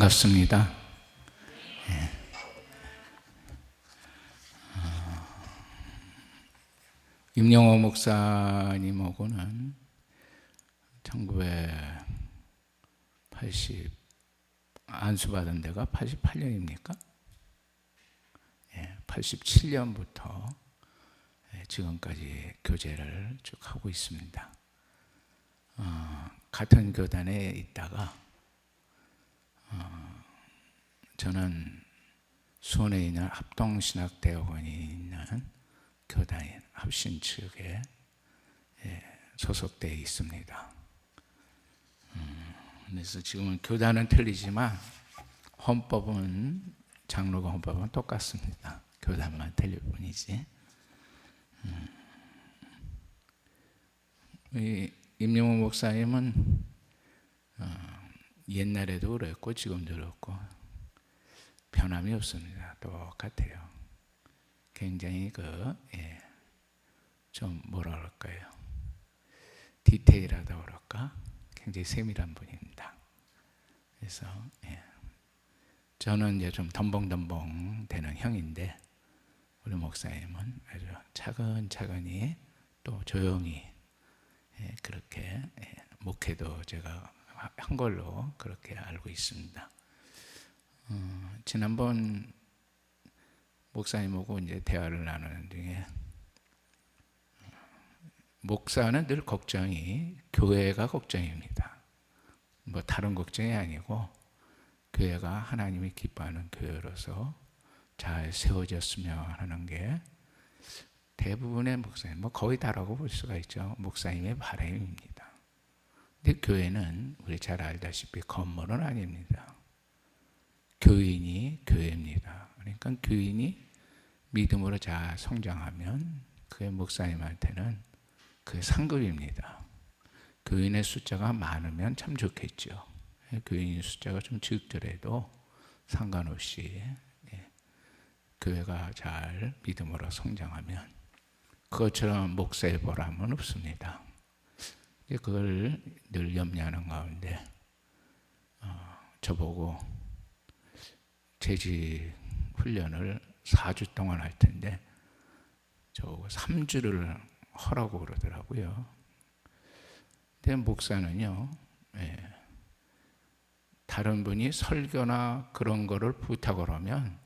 반갑습니다. 임영호 목사님하고는 1980 안수받은 데가 88년입니까? 87년부터 지금까지 교제를 쭉 하고 있습니다. 같은 교단에 있다가 저는 수원에 있는 합동신학대학원이 있는 교단인 합신 측에 소속되어 있습니다. 그래서 지금은 교단은 틀리지만 헌법은 장로교 헌법은 똑같습니다. 교단만 틀릴 뿐이지. 임영호 목사님은 옛날에도 그랬고 지금도 그렇고 변함이 없습니다. 똑같아요. 굉장히 좀 뭐라 그럴까요? 디테일하다 그럴까? 굉장히 세밀한 분입니다. 그래서 저는 이제 좀 덤벙덤벙 되는 형인데 우리 목사님은 아주 차근차근히 또 조용히 그렇게 목회도 제가 한 걸로 그렇게 알고 있습니다. 지난번 목사님하고 이제 대화를 나누는 중에 목사는 늘 걱정이 교회가 걱정입니다. 뭐 다른 걱정이 아니고 교회가 하나님이 기뻐하는 교회로서 잘 세워졌으면 하는 게 대부분의 목사님, 뭐 거의 다라고 볼 수가 있죠. 목사님의 바람입니다. 근데 교회는 우리 잘 알다시피 건물은 아닙니다. 교인이 교회입니다. 그러니까 교인이 믿음으로 잘 성장하면 그의 목사님한테는 그게 상급입니다. 교인의 숫자가 많으면 참 좋겠죠. 교인의 숫자가 좀 적더라도 상관없이 교회가 잘 믿음으로 성장하면 그것처럼 목사의 보람은 없습니다. 그걸 늘 염려하는 가운데 저보고 재직 훈련을 4주 동안 할 텐데 저보고 3주를 하라고 그러더라고요. 근데 목사는요, 다른 분이 설교나 그런 거를 부탁을 하면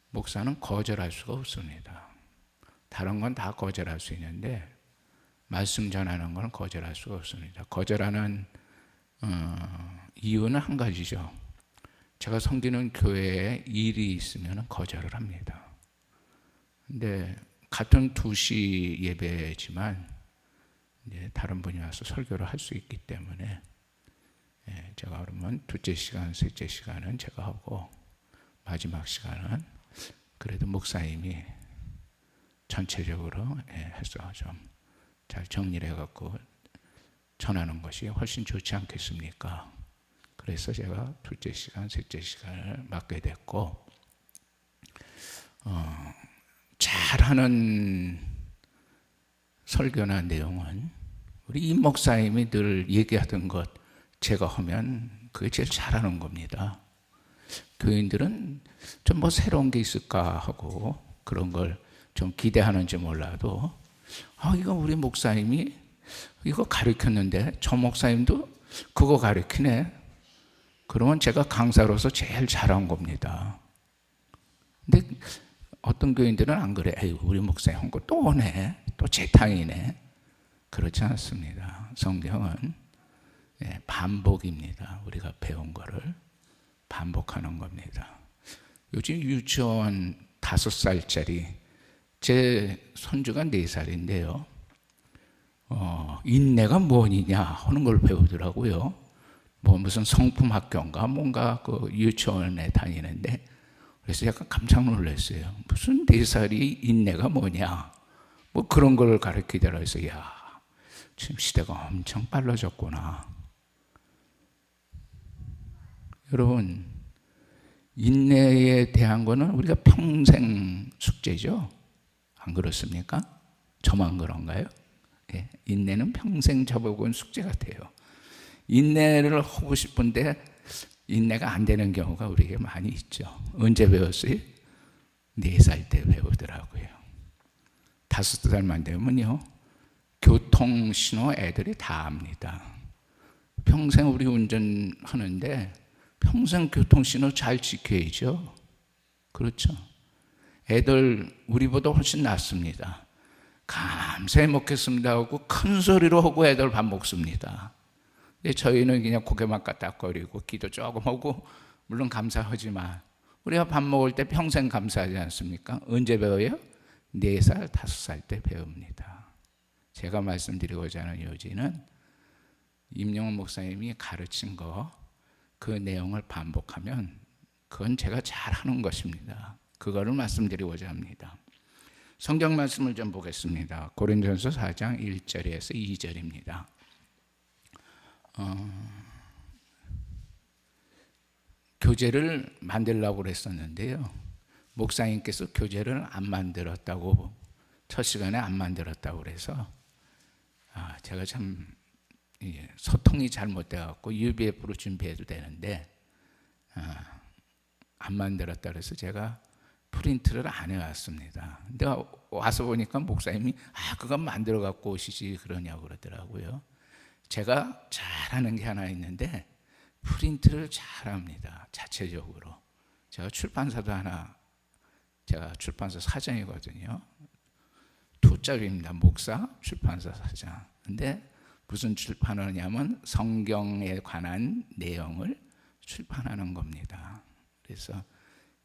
목사는 거절할 수가 없습니다. 다른 건 다 거절할 수 있는데 말씀 전하는 건 거절할 수가 없습니다. 거절하는 이유는 한 가지죠. 제가 섬기는 교회에 일이 있으면 거절을 합니다. 근데 같은 2시 예배지만 이제 다른 분이 와서 설교를 할 수 있기 때문에 제가 그러면 둘째 시간, 셋째 시간은 제가 하고 마지막 시간은 그래도 목사님이 전체적으로 해서 좀 잘 정리를 해갖고 전하는 것이 훨씬 좋지 않겠습니까? 그래서 제가 둘째 시간, 셋째 시간을 맡게 됐고 잘하는 설교나 내용은 우리 임 목사님이 늘 얘기하던 것 제가 하면 그게 제일 잘하는 겁니다. 교인들은 좀 뭐 새로운 게 있을까 하고 그런 걸 좀 기대하는지 몰라도 이거 우리 목사님이 이거 가르쳤는데 저 목사님도 그거 가르치네. 그러면 제가 강사로서 제일 잘한 겁니다. 근데 어떤 교인들은 안 그래. 에이, 우리 목사님 한 거 또 오네. 또 재탕이네. 그렇지 않습니다. 성경은 반복입니다. 우리가 배운 거를 반복하는 겁니다. 요즘 유치원 5살짜리 제 손주가 4살인데요. 인내가 뭐냐 하는 걸 배우더라고요. 뭐 무슨 성품학교인가 뭔가 그 유치원에 다니는데 그래서 약간 깜짝 놀랐어요. 무슨 4살이 인내가 뭐냐 뭐 그런 걸 가르치더라. 해서 야 지금 시대가 엄청 빨라졌구나. 여러분 인내에 대한 거는 우리가 평생 숙제죠. 안 그렇습니까? 저만 그런가요? 인내는 평생 저보고는 숙제 같아요. 인내를 하고 싶은데 인내가 안 되는 경우가 우리에게 많이 있죠. 언제 배웠어요? 4살 때 배우더라고요. 5살만 되면요, 교통신호 애들이 다 압니다. 평생 우리 운전하는데 평생 교통신호 잘 지켜야죠. 그렇죠? 애들 우리보다 훨씬 낫습니다. 감사히 먹겠습니다 하고 큰 소리로 하고 애들 밥 먹습니다. 근데 저희는 그냥 고개만 까딱거리고 기도 조금 하고, 물론 감사하지만 우리가 밥 먹을 때 평생 감사하지 않습니까? 언제 배워요? 4살, 5살 때 배웁니다. 제가 말씀드리고자 하는 요지는 임영훈 목사님이 가르친 그 내용을 반복하면 그건 제가 잘하는 것입니다. 그거를 말씀드리고자 합니다. 성경 말씀을 좀 보겠습니다. 고린도전서 4장 1절에서 2절입니다. 교재를 만들려고 그랬었는데요, 목사님께서 교재를 안 만들었다고, 첫 시간에 안 만들었다고 그래서 제가 참 소통이 잘못돼갖고 UBF로 준비해도 되는데 안 만들었다 그래서 제가 프린트를 안 해왔습니다. 근데 와서 보니까 목사님이 그건 만들어 갖고 오시지 그러냐고 그러더라고요. 제가 잘하는 게 하나 있는데 프린트를 잘합니다. 자체적으로. 제가 출판사 사장이거든요. 2자리입니다. 목사, 출판사 사장. 근데 무슨 출판을 하냐면 성경에 관한 내용을 출판하는 겁니다. 그래서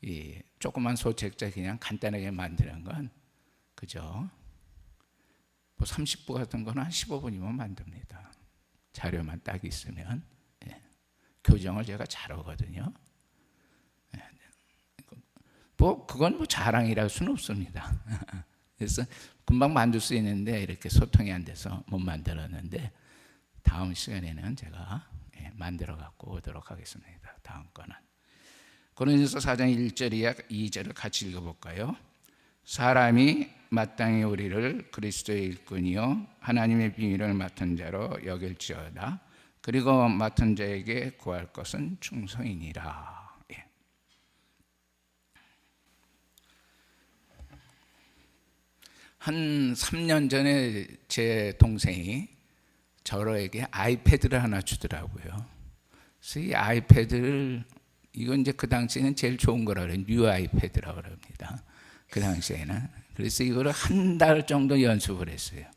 이 조그만 소책자 그냥 간단하게 만드는 건 그죠? 뭐 30부 같은 거는 한 15분이면 만듭니다. 자료만 딱 있으면. 교정을 제가 잘하거든요. 그건 자랑이랄 수는 없습니다. 그래서 금방 만들 수 있는데 이렇게 소통이 안 돼서 못 만들었는데, 다음 시간에는 제가 만들어 갖고 오도록 하겠습니다. 다음 거는 고린도서 4장 1절이야 2절을 같이 읽어볼까요? 사람이 마땅히 우리를 그리스도의 일꾼이요 하나님의 비밀을 맡은 자로 여길지어다. 그리고 맡은 자에게 구할 것은 충성이니라. 한 3년 전에 제 동생이 저에게 아이패드를 하나 주더라고요. 그래서 이 아이패드를, 이건 이제 그 당시에는 제일 좋은 거라 그래요. 뉴 아이패드라고 그럽니다. 그 당시에는. 그래서 이거를 한 달 정도 연습을 했어요.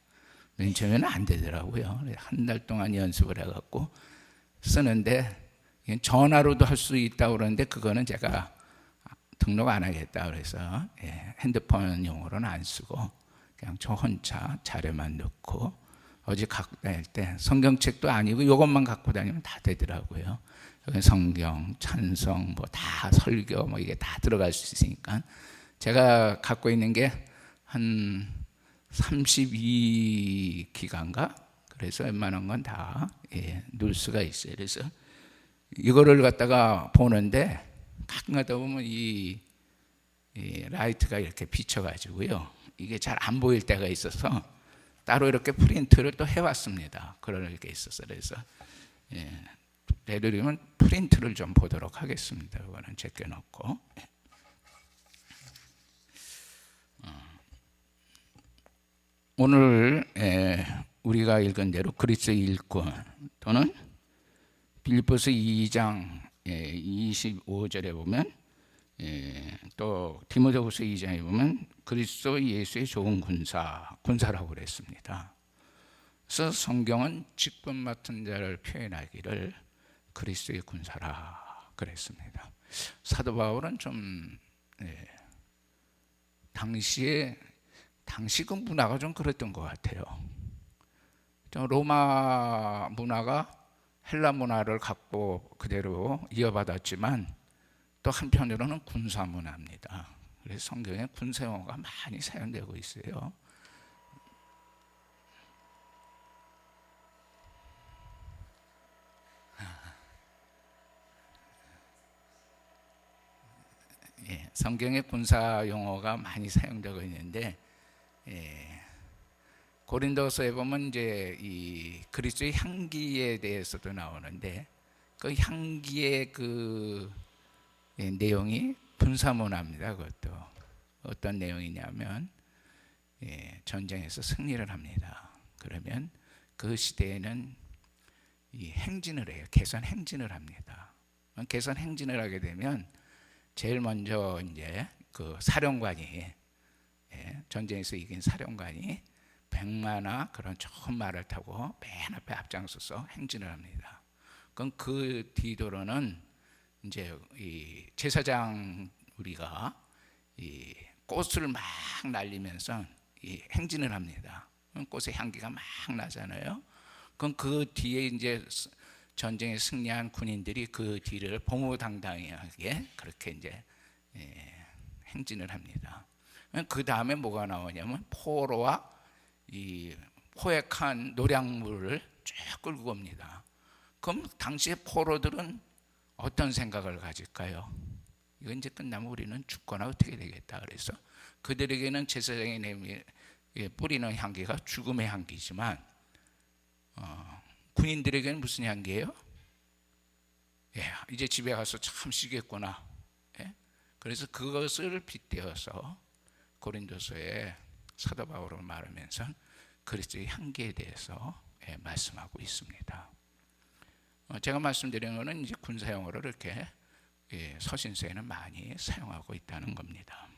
맨 처음에는 안 되더라고요. 한 달 동안 연습을 해갖고 쓰는데, 전화로도 할 수 있다고 그러는데 그거는 제가 등록 안 하겠다 그래서 핸드폰용으로는 안 쓰고 그냥 저 혼자 자료만 넣고, 어제 갖고 다닐 때 성경책도 아니고 이것만 갖고 다니면 다 되더라고요. 성경, 찬송, 다 설교, 이게 다 들어갈 수 있으니까. 제가 갖고 있는 게 한 32기가인가? 그래서 웬만한 건 다 넣을 수가 있어요. 그래서 이거를 갖다가 보는데 가끔 가다 보면 이 라이트가 이렇게 비쳐가지고요, 이게 잘 안 보일 때가 있어서 따로 이렇게 프린트를 또 해왔습니다. 그럴 게 있어서. 그래서 내일이면 프린트를 좀 보도록 하겠습니다. 이거는 제껴놓고. 오늘 우리가 읽은 대로 그리스도의 일꾼 또는 빌립보서 2장 25절에 보면, 또 디모데후서 2장에 보면 그리스도 예수의 좋은 군사라고 그랬습니다. 그래서 성경은 직분 맡은 자를 표현하기를 그리스도의 군사라 그랬습니다. 사도 바울은 좀 당시 그 문화가 좀 그랬던 것 같아요. 로마 문화가 헬라 문화를 갖고 그대로 이어받았지만 또 한편으로는 군사 문화입니다. 그래서 성경에 군사 용어가 많이 사용되고 있어요. 성경에 군사 용어가 많이 사용되고 있는데, 고린도서에 보면 이제 이 그리스도의 향기에 대해서도 나오는데, 그 향기의 내용이 분사문화입니다. 그것도 어떤 내용이냐면 전쟁에서 승리를 합니다. 그러면 그 시대에는 이 행진을 해요. 개선 행진을 합니다. 개선 행진을 하게 되면 제일 먼저 이제 그 사령관이 전쟁에서 이긴 사령관이 백마나 그런 좋은 말을 타고 맨 앞에 앞장서서 행진을 합니다. 그럼 그 뒤도로는 이제 이 제사장 우리가 이 꽃을 막 날리면서 이 행진을 합니다. 꽃의 향기가 막 나잖아요. 그럼 그 뒤에 이제 전쟁에 승리한 군인들이 그 뒤를 봉호당당하게 그렇게 이제 행진을 합니다. 그 다음에 뭐가 나오냐면 포로와 이 포획한 노량물을 쭉 끌고 옵니다. 그럼 당시에 포로들은 어떤 생각을 가질까요? 이거 이제 끝나면 우리는 죽거나 어떻게 되겠다. 그래서 그들에게는 제사장이 뿌리는 향기가 죽음의 향기지만 군인들에게는 무슨 향기예요? 이제 집에 가서 참 쉬겠구나. 그래서 그것을 빗대어서 고린도서에 사도 바울은 말하면서 그리스도의 향기에 대해서 말씀하고 있습니다. 제가 말씀드린 것은 이제 군사용어를 이렇게 서신서에는 많이 사용하고 있다는 겁니다.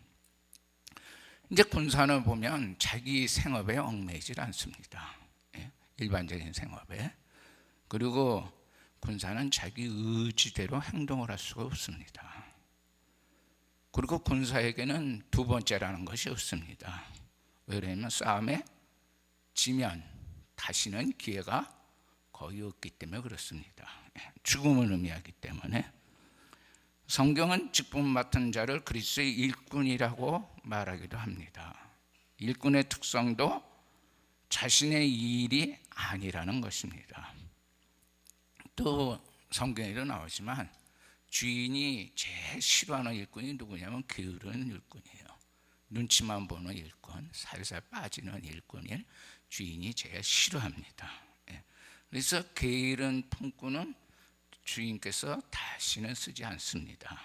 이제 군사는 보면 자기 생업에 얽매이질 않습니다. 일반적인 생업에. 그리고 군사는 자기 의지대로 행동을 할 수가 없습니다. 그리고 군사에게는 두 번째라는 것이 없습니다. 왜냐하면 싸움에 지면 다시는 기회가 거의 없기 때문에 그렇습니다. 죽음을 의미하기 때문에. 성경은 직분 맡은 자를 그리스도의 일꾼이라고 말하기도 합니다. 일꾼의 특성도 자신의 일이 아니라는 것입니다. 또 성경에도 나오지만 주인이 제일 싫어하는 일꾼이 누구냐면 게으른 일꾼이에요. 눈치만 보는 일꾼, 살살 빠지는 일꾼을 주인이 제일 싫어합니다. 그래서 게으른 품꾼은 주인께서 다시는 쓰지 않습니다.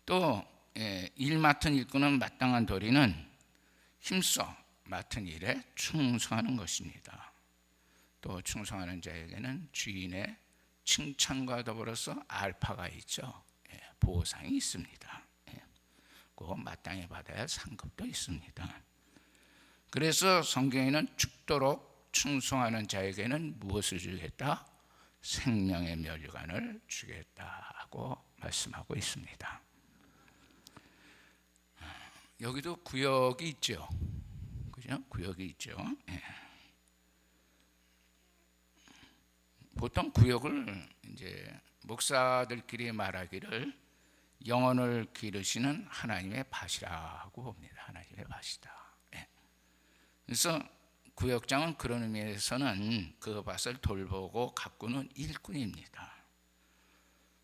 또 일 맡은 일꾼은 마땅한 도리는 힘써 맡은 일에 충성하는 것입니다. 또 충성하는 자에게는 주인의 칭찬과 더불어서 알파가 있죠. 보상이 있습니다. 그 마땅히 받아야 할 상급도 있습니다. 그래서 성경에는 죽도록 충성하는 자에게는 무엇을 주겠다? 생명의 멸류관을 주겠다고 말씀하고 있습니다. 여기도 구역이 있죠. 그죠? 구역이 있죠. 보통 구역을 이제 목사들끼리 말하기를 영혼을 기르시는 하나님의 밭이라고 봅니다. 하나님의 밭이다. 그래서 구역장은 그런 의미에서는 그 밭을 돌보고 가꾸는 일꾼입니다.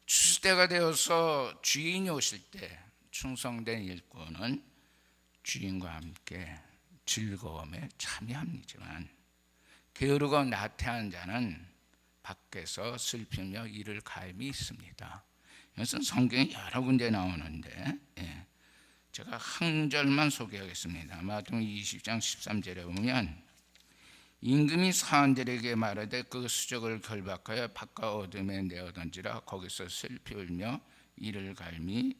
추수 때가 되어서 주인이 오실 때 충성된 일꾼은 주인과 함께 즐거움에 참여합니다만 게으르고 나태한 자는 밖에서 슬피며 이를 가임이 있습니다. 이것은 성경에 여러 군데 나오는데 제가 한 절만 소개하겠습니다. 마태복음 20장 13절에 보면 임금이 사람들에게 말하되 그 수적을 결박하여 바깥 어둠에 내어던지라 거기서 슬피 울며 이를 갈미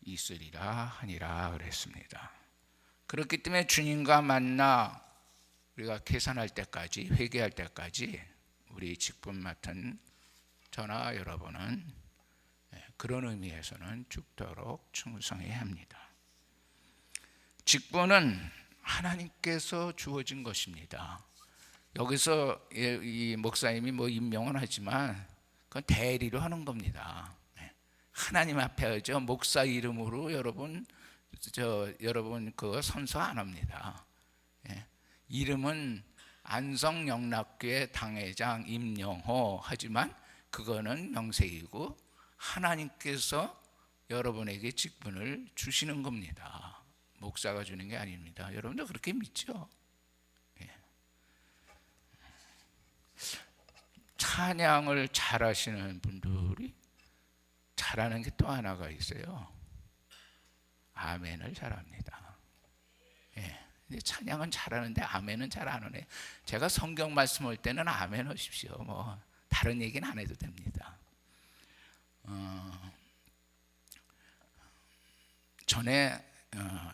있으리라 하니라 그랬습니다. 그렇기 때문에 주님과 만나 우리가 계산할 때까지 회개할 때까지 우리 직분 맡은 저나 여러분은 그런 의미에서는 죽도록 충성해야 합니다. 직분은 하나님께서 주어진 것입니다. 여기서 이 목사님이 뭐 임명은 하지만 그건 대리로 하는 겁니다. 하나님 앞에 하죠. 목사 이름으로 여러분 그거 선서 안 합니다. 이름은 안성영락교회 당회장 임영호 하지만 그거는 명색이고 하나님께서 여러분에게 직분을 주시는 겁니다. 목사가 주는 게 아닙니다. 여러분도 그렇게 믿죠? 찬양을 잘하시는 분들이 잘하는 게 또 하나가 있어요. 아멘을 잘합니다. 예. 근데 찬양은 잘하는데 아멘은 잘 안 하네. 제가 성경 말씀 할 때는 아멘 하십시오. 뭐 다른 얘기는 안 해도 됩니다. 전에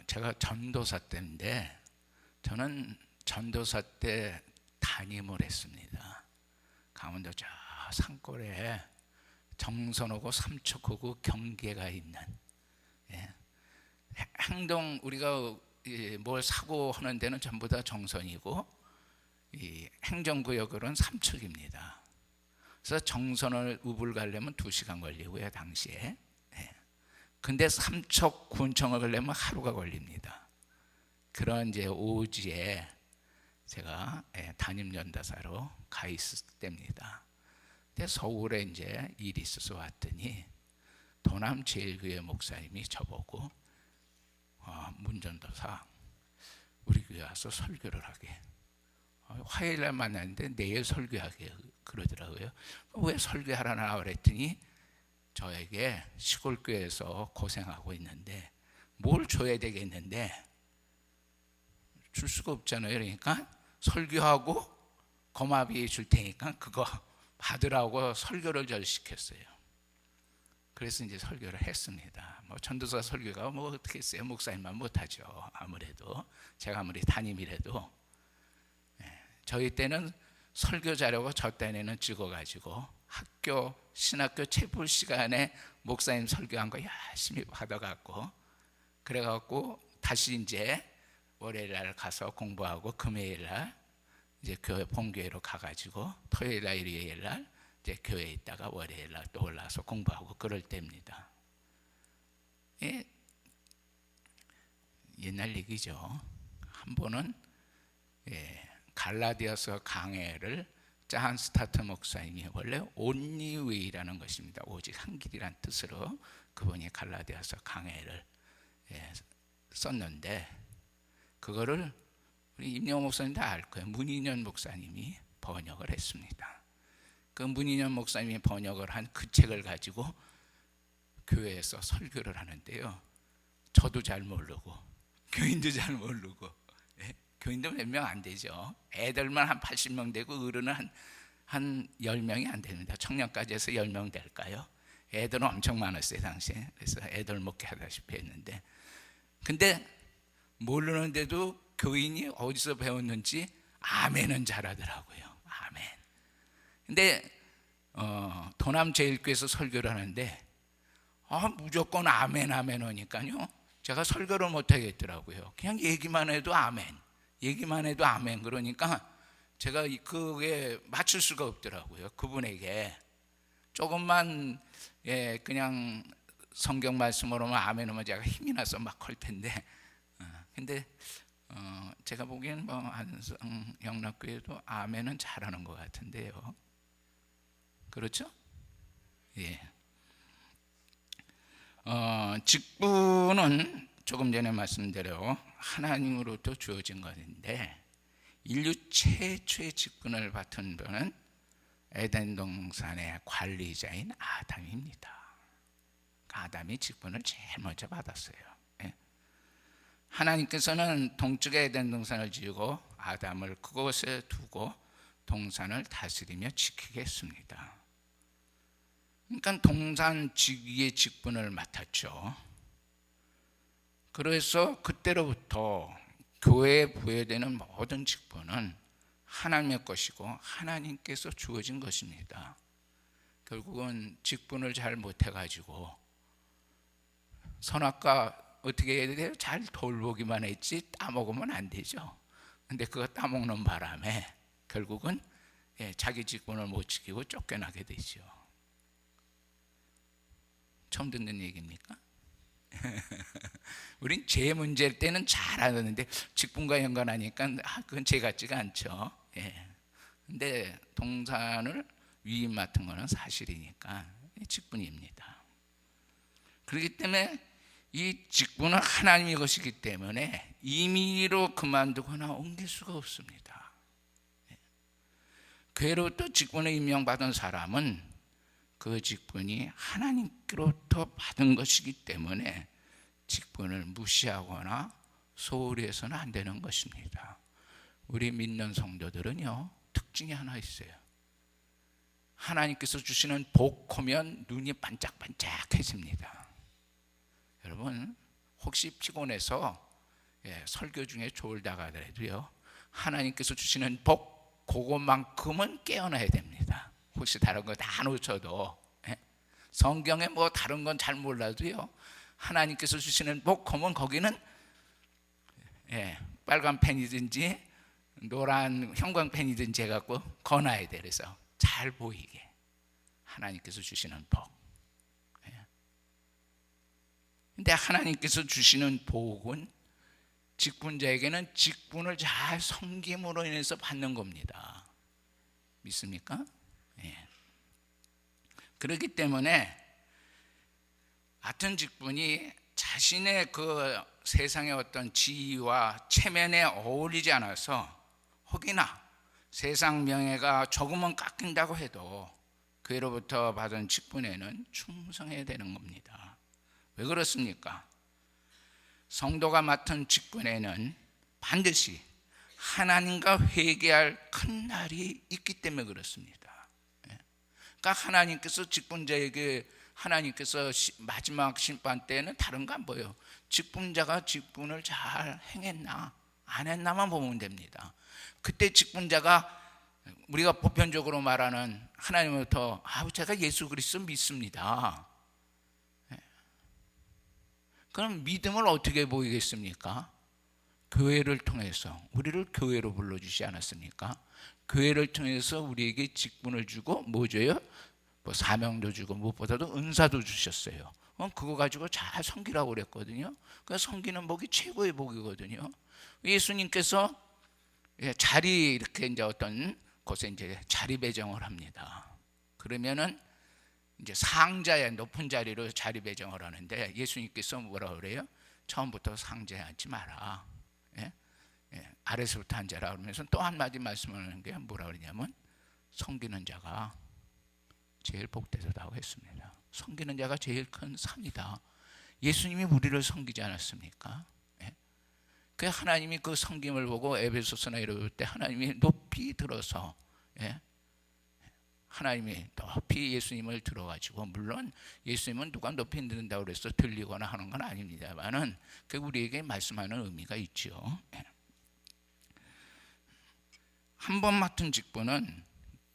제가 전도사 때인데, 저는 전도사 때 담임을 했습니다. 강원도 저 산골에 정선하고 삼척하고 경계가 있는, 예. 행동, 우리가 뭘 사고 하는 데는 전부 다 정선이고, 이 행정구역으로는 삼척입니다. 그래서 정선을 우불 가려면 2시간 걸리고요, 당시에. 근데 삼척 군청을 가려면 하루가 걸립니다. 그런 이제 오지에 제가 담임 연다사로 가 있을 때입니다. 근데 서울에 이제 일이 있어서 왔더니 도남제일교회 목사님이 저보고 문전도사 우리 교회 와서 설교를 하게. 화요일날 만났는데 내일 설교하게 그러더라고요. 왜 설교하라나 그랬더니 저에게 시골교회에서 고생하고 있는데 뭘 줘야 되겠는데 줄 수가 없잖아요. 그러니까 설교하고 거마비 줄 테니까 그거 받으라고 설교를 절 시켰어요. 그래서 이제 설교를 했습니다. 뭐 전도사 설교가 뭐 어떻게 했어요? 목사님만 못하죠. 아무래도 제가 아무리 담임이라도. 저희 때는 설교 자료가 저 딴에는 찍어가지고 학교 신학교 체불 시간에 목사님 설교한 거 열심히 받아갖고, 그래갖고 다시 이제 월요일날 가서 공부하고 금요일날 이제 교회 본교회로 가가지고 토요일날 일요일날 이제 교회에 있다가 월요일날 또 올라와서 공부하고 그럴 때입니다. 예, 옛날 얘기죠. 한 번은 갈라디아서 강해를 자한 스타트 목사님이, 원래 only way라는 것입니다. 오직 한 길이란 뜻으로 그분이 갈라디아서 강해를 썼는데, 그거를 우리 임영호 목사님 다 알 거예요. 문인현 목사님이 번역을 했습니다. 그 문인현 목사님이 번역을 한 그 책을 가지고 교회에서 설교를 하는데요, 저도 잘 모르고 교인도 잘 모르고, 교인도 몇 명 안 되죠. 애들만 한 80명 되고 어른은 한 10명이 안 됩니다. 청년까지 해서 10명 될까요? 애들은 엄청 많았어요 당시에. 그래서 애들 먹게 하다시피 했는데, 근데 모르는데도 교인이 어디서 배웠는지 아멘은 잘하더라고요. 아멘. 근데 도남제일교회에서 설교를 하는데 무조건 아멘 아멘 하니까요, 제가 설교를 못 하겠더라고요. 그냥 얘기만 해도 아멘, 얘기만 해도 아멘. 그러니까 제가 그게 맞출 수가 없더라고요. 그분에게 조금만 그냥 성경 말씀으로만 아멘 하면 제가 힘이 나서 막 할 텐데, 근데 제가 보기엔 뭐 안성 영락교회도 아멘은 잘하는 것 같은데요. 그렇죠? 예. 직분은 조금 전에 말씀대로 하나님으로부터 주어진 것인데, 인류 최초의 직분을 맡은 분은 에덴 동산의 관리자인 아담입니다. 아담이 직분을 제일 먼저 받았어요. 하나님께서는 동쪽에 에덴 동산을 지으고 아담을 그곳에 두고 동산을 다스리며 지키게 했습니다. 그러니까 동산 지기의 직분을 맡았죠. 그래서 그때로부터 교회에 부여되는 모든 직분은 하나님의 것이고 하나님께서 주어진 것입니다. 결국은 직분을 잘 못해가지고 선악과 어떻게 해야 돼요? 잘 돌보기만 했지 따먹으면 안 되죠. 근데 그거 따먹는 바람에 결국은 자기 직분을 못 지키고 쫓겨나게 되죠. 처음 듣는 얘기입니까? 우린 제 문제일 때는 잘 아는데 직분과 연관하니까 그건 제 같지가 않죠. 근데 동산을 위임 맡은 거는 사실이니까 직분입니다. 그렇기 때문에 이 직분은 하나님의 것이기 때문에 임의로 그만두거나 옮길 수가 없습니다. 교회로부터 직분을 임명받은 사람은 그 직분이 하나님께로부터 받은 것이기 때문에 직분을 무시하거나 소홀히 해서는 안 되는 것입니다. 우리 믿는 성도들은요, 특징이 하나 있어요. 하나님께서 주시는 복하면 눈이 반짝반짝해집니다. 여러분, 혹시 피곤해서 설교 중에 졸다가 하더라도요, 하나님께서 주시는 복 그것만큼은 깨어나야 됩니다. 혹시 다른 거 다 놓쳐도, 성경에 뭐 다른 건 잘 몰라도요, 하나님께서 주시는 복 하면 거기는 빨간 펜이든지 노란 형광펜이든지 해갖고 거놔야 돼. 그래서 잘 보이게 하나님께서 주시는 복. 근데 하나님께서 주시는 복은 직분자에게는 직분을 잘 섬김으로 인해서 받는 겁니다. 믿습니까? 그렇기 때문에 같은 직분이 자신의 그 세상의 어떤 지위와 체면에 어울리지 않아서 혹이나 세상 명예가 조금은 깎인다고 해도 교회로부터 받은 직분에는 충성해야 되는 겁니다. 왜 그렇습니까? 성도가 맡은 직분에는 반드시 하나님과 회개할 큰 날이 있기 때문에 그렇습니다. 그러니까 하나님께서 직분자에게 하나님께서 마지막 심판 때는 다른 거 안 보여요. 직분자가 직분을 잘 행했나 안 했나만 보면 됩니다. 그때 직분자가 우리가 보편적으로 말하는 하나님으로부터 제가 예수 그리스도 믿습니다. 그럼 믿음을 어떻게 보이겠습니까? 교회를 통해서, 우리를 교회로 불러주지 않았습니까? 교회를 통해서 우리에게 직분을 주고 뭐 줘요? 뭐 사명도 주고 무엇보다도 은사도 주셨어요. 그거 가지고 잘 섬기라고 그랬거든요. 그 섬기는 복이 최고의 복이거든요. 예수님께서 자리 이렇게 이제 어떤 곳에 이제 자리 배정을 합니다. 그러면은 이제 상자의 높은 자리로 자리 배정을 하는데 예수님께서 뭐라 그래요? 처음부터 상자에 앉지 마라. 아래서부터 앉아라 그러면서 또 한마디 말씀을 하는 게 뭐라 그러냐면 섬기는 자가 제일 복되다고 했습니다. 섬기는 자가 제일 큰 상이다. 예수님이 우리를 섬기지 않았습니까? 그 하나님이 그 섬김을 보고 에베소서나 이럴 때 하나님이 높이 들어서 하나님이 높이 예수님을 들어가지고, 물론 예수님은 누가 높이 듣는다고 그래서 들리거나 하는 건 아닙니다만은 그 우리에게 말씀하는 의미가 있죠. 한 번 맡은 직분은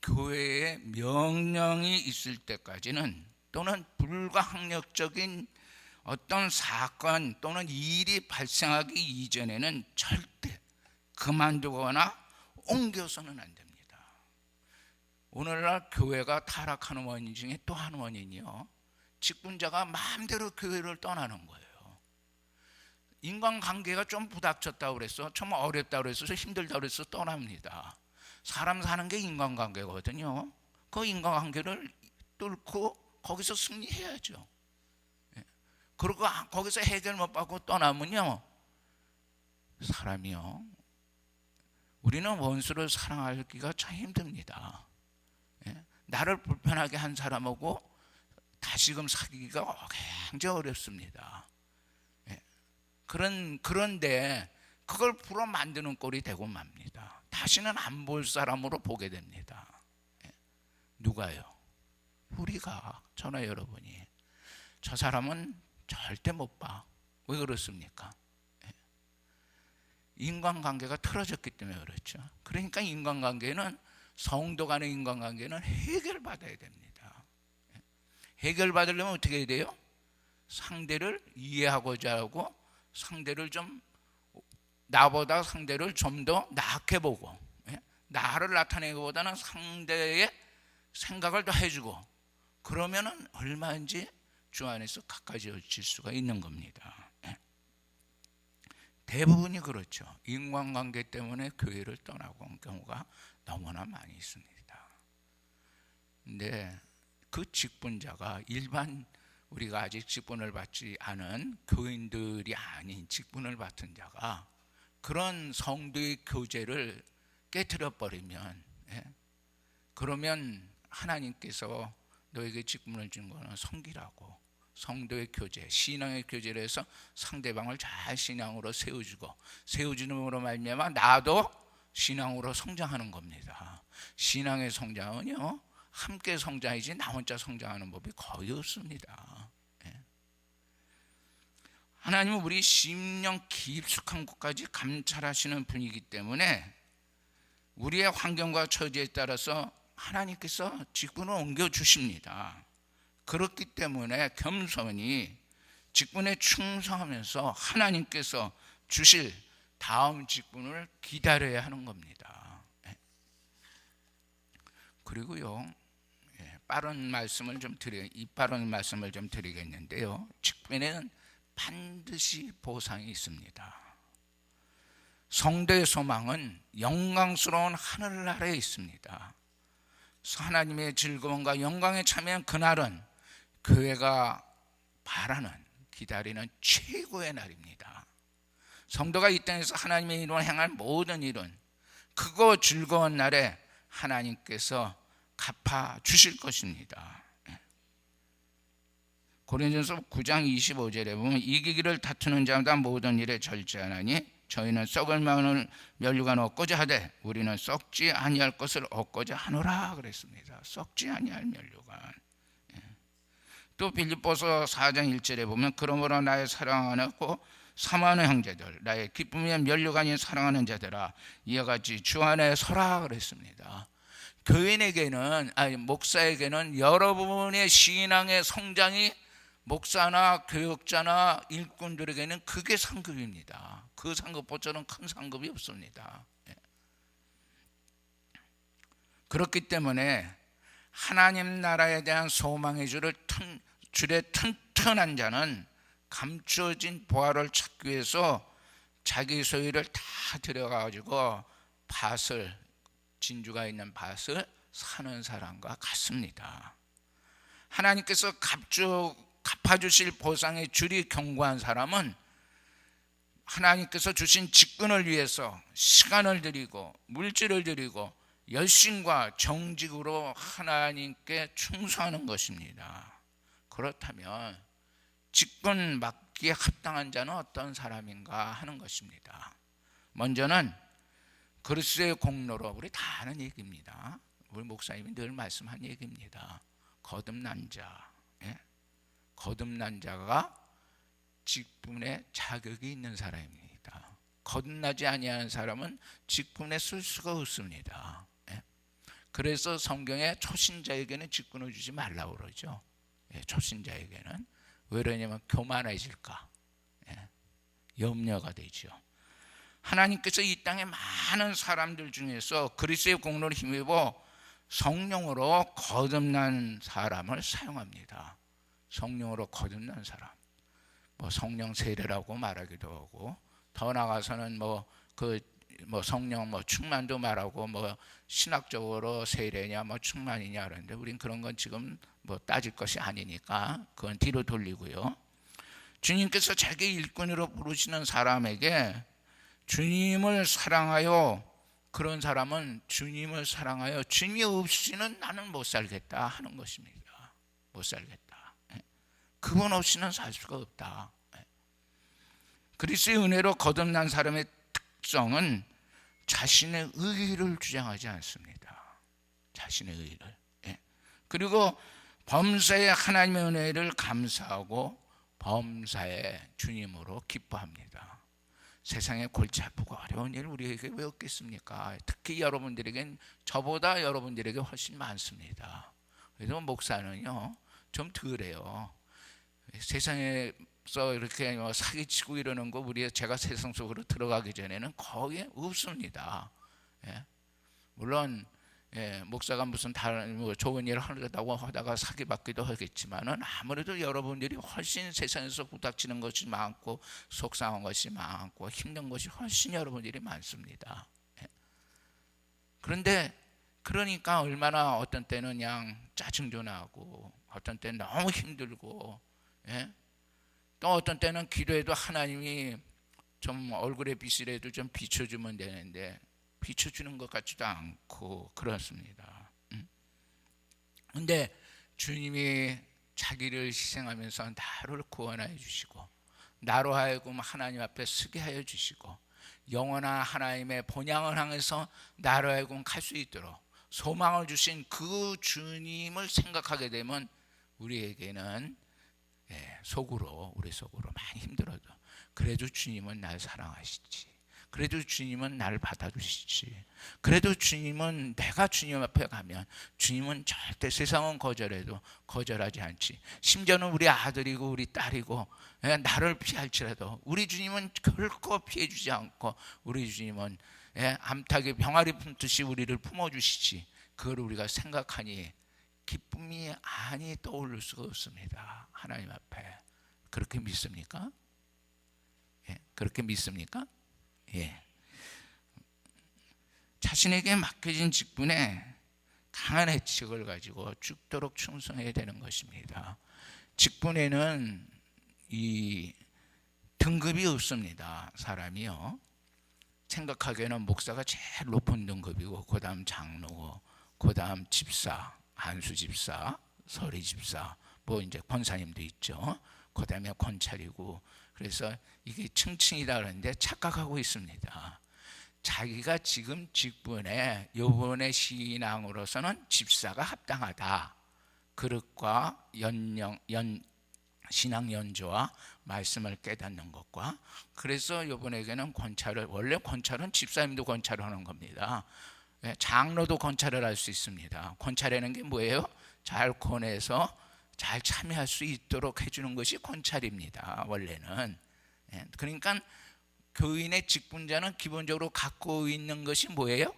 교회에 명령이 있을 때까지는, 또는 불가항력적인 어떤 사건 또는 일이 발생하기 이전에는 절대 그만두거나 옮겨서는 안 됩니다. 오늘날 교회가 타락하는 원인 중에 또 한 원인이요, 직분자가 마음대로 교회를 떠나는 거예요. 인간관계가 좀 부닥쳤다고 그래서, 좀 어렵다고 그래서, 힘들다고 그래서 떠납니다. 사람 사는 게 인간관계거든요. 그 인간관계를 뚫고 거기서 승리해야죠. 그리고 거기서 해결 못 받고 떠나면요, 사람이요, 우리는 원수를 사랑하기가 참 힘듭니다. 나를 불편하게 한 사람하고 다시금 사귀기가 굉장히 어렵습니다. 그런데 그걸 불어 만드는 꼴이 되고 맙니다. 다시는 안 볼 사람으로 보게 됩니다. 누가요? 우리가, 저나 여러분이. 저 사람은 절대 못 봐. 왜 그렇습니까? 인간관계가 틀어졌기 때문에 그렇죠. 그러니까 인간관계는, 성도 간의 인간관계는 해결받아야 됩니다. 해결받으려면 어떻게 해야 돼요? 상대를 이해하고자 하고, 상대를 좀, 나보다 상대를 좀 더 나게 보고, 나를 나타내기보다는 상대의 생각을 더 해주고, 그러면은 얼마든지 주 안에서 가까워질 수가 있는 겁니다. 대부분이 그렇죠. 인간관계 때문에 교회를 떠나고 온 경우가 너무나 많이 있습니다. 근데 그 직분자가, 일반 우리가 아직 직분을 받지 않은 교인들이 아닌 직분을 받은 자가 그런 성도의 교제를 깨트려 버리면 그러면 하나님께서 너에게 직분을 준 거는 섬기라고, 성도의 교제, 신앙의 교제를 해서 상대방을 잘 신앙으로 세워주고, 세워주는으로 말미암아 나도 신앙으로 성장하는 겁니다. 신앙의 성장은요, 함께 성장이지 나 혼자 성장하는 법이 거의 없습니다. 하나님은 우리 심령 깊숙한 곳까지 감찰하시는 분이기 때문에 우리의 환경과 처지에 따라서 하나님께서 직분을 옮겨주십니다. 그렇기 때문에 겸손히 직분에 충성하면서 하나님께서 주실 다음 직분을 기다려야 하는 겁니다. 그리고요, 빠른 말씀을 좀 드리겠는데요, 직분에는 반드시 보상이 있습니다. 성도의 소망은 영광스러운 하늘나라에 있습니다. 하나님의 즐거움과 영광에 참여한 그날은 교회가 바라는, 기다리는 최고의 날입니다. 성도가 이 땅에서 하나님의 이름을 행할 모든 일은 크고 즐거운 날에 하나님께서 갚아주실 것입니다. 고린도전서 9장 25절에 보면 이기기를 다투는 자마다 모든 일에 절제하나니 저희는 썩을 만한 면류관 얻고자 하되 우리는 썩지 아니할 것을 얻고자 하노라 그랬습니다. 썩지 아니할 면류관. 또 빌립보서 4장 1절에 보면 그러므로 나의 사랑하고 사모하는 형제들, 나의 기쁨의 면류관인 사랑하는 자들아, 이와 같이 주 안에 서라 그랬습니다. 교인에게는, 목사에게는 여러분의 신앙의 성장이 목사나 교역자나 일꾼들에게는 그게 상급입니다. 그 상급보다는 큰 상급이 없습니다. 그렇기 때문에 하나님 나라에 대한 소망의 줄에 튼튼한 자는 감추어진 보화를 찾기 위해서 자기 소유를 다 들여가지고 밭을, 진주가 있는 밭을 사는 사람과 같습니다. 하나님께서 갚아주실 보상의 줄이 견고한 사람은 하나님께서 주신 직분을 위해서 시간을 들이고 물질을 들이고 열심과 정직으로 하나님께 충성하는 것입니다. 그렇다면 직분 맡기에 합당한 자는 어떤 사람인가 하는 것입니다. 먼저는 그리스도의 공로로, 우리 다 아는 얘기입니다. 우리 목사님이 늘 말씀한 얘기입니다. 거듭난 자, 거듭난 자가 직분에 자격이 있는 사람입니다. 거듭나지 아니하는 사람은 직분에 쓸 수가 없습니다. 그래서 성경에 초신자에게는 직분을 주지 말라고 그러죠. 초신자에게는. 왜 그러냐면 교만해질까, 염려가 되죠. 하나님께서 이 땅의 많은 사람들 중에서 그리스도의 공로를 힘입어 성령으로 거듭난 사람을 사용합니다. 성령으로 거듭난 사람, 성령 세례라고 말하기도 하고, 더 나가서는 성령 충만도 말하고, 신학적으로 세례냐 충만이냐 그러는데 우린 그런 건 지금 따질 것이 아니니까 그건 뒤로 돌리고요. 주님께서 자기 일꾼으로 부르시는 사람에게 주님을 사랑하여, 그런 사람은 주님을 사랑하여 주님이 없이는 나는 못 살겠다 하는 것입니다. 못 살겠다. 그분 없이는 살 수가 없다. 그리스도의 은혜로 거듭난 사람의 특성은 자신의 의의를 주장하지 않습니다. 자신의 의의를. 그리고 범사에 하나님의 은혜를 감사하고 범사에 주님으로 기뻐합니다. 세상에 골치 아프고 어려운 일 우리에게 왜 없겠습니까? 특히 여러분들에겐, 저보다 여러분들에게 훨씬 많습니다. 그래서 목사는요 좀 덜해요. 세상에서 이렇게 사기치고 이러는 거 제가 세상 속으로 들어가기 전에는 거의 없습니다. 물론 목사가 무슨 다른 좋은 일을 하려고 하다가 사기받기도 하겠지만은 아무래도 여러분들이 훨씬 세상에서 부닥치는 것이 많고 속상한 것이 많고 힘든 것이 훨씬 여러분들이 많습니다. 그런데 그러니까 얼마나 어떤 때는 그냥 짜증도 나고, 어떤 때는 너무 힘들고, 또 어떤 때는 기도해도 하나님이 좀 얼굴에 빛이라도 좀 비춰주면 되는데 비춰주는 것 같지도 않고 그렇습니다. 근데 주님이 자기를 희생하면서 나를 구원하여 주시고 나로 하여금 하나님 앞에 서게 하여 주시고 영원한 하나님의 본향을 향해서 나로 하여금 갈 수 있도록 소망을 주신 그 주님을 생각하게 되면 우리에게는 우리 속으로 많이 힘들어도 그래도 주님은 날 사랑하시지, 그래도 주님은 나를 받아주시지, 그래도 주님은 내가 주님 앞에 가면 주님은 절대 세상은 거절해도 거절하지 않지. 심지어는 우리 아들이고 우리 딸이고 나를 피할지라도 우리 주님은 결코 피해주지 않고 우리 주님은 암탉의 병아리 품듯이 우리를 품어주시지. 그걸 우리가 생각하니 기쁨이 아니 떠오를 수가 없습니다. 하나님 앞에. 그렇게 믿습니까? 그렇게 믿습니까? 자신에게 맡겨진 직분에 강한 애측을 가지고 죽도록 충성해야 되는 것입니다. 직분에는 이 등급이 없습니다. 사람이요, 생각하기에는 목사가 제일 높은 등급이고 그 다음 장로고 그 다음 집사, 안수 집사, 서리 집사, 뭐 이제 권사님도 있죠. 그 다음에 권찰이고, 그래서 이게 층층이다 그러는데 착각하고 있습니다. 자기가 지금 직분에 요번의 신앙으로서는 집사가 합당하다. 그릇과 신앙 연조와 말씀을 깨닫는 것과, 그래서 요번에게는 권찰을, 원래 권찰은 집사님도 권찰을 하는 겁니다. 장로도 권찰을 할 수 있습니다. 권찰이라는 게 뭐예요? 잘 권해서 잘 참여할 수 있도록 해주는 것이 권찰입니다. 원래는. 그러니까 교인의 직분자는 기본적으로 갖고 있는 것이 뭐예요?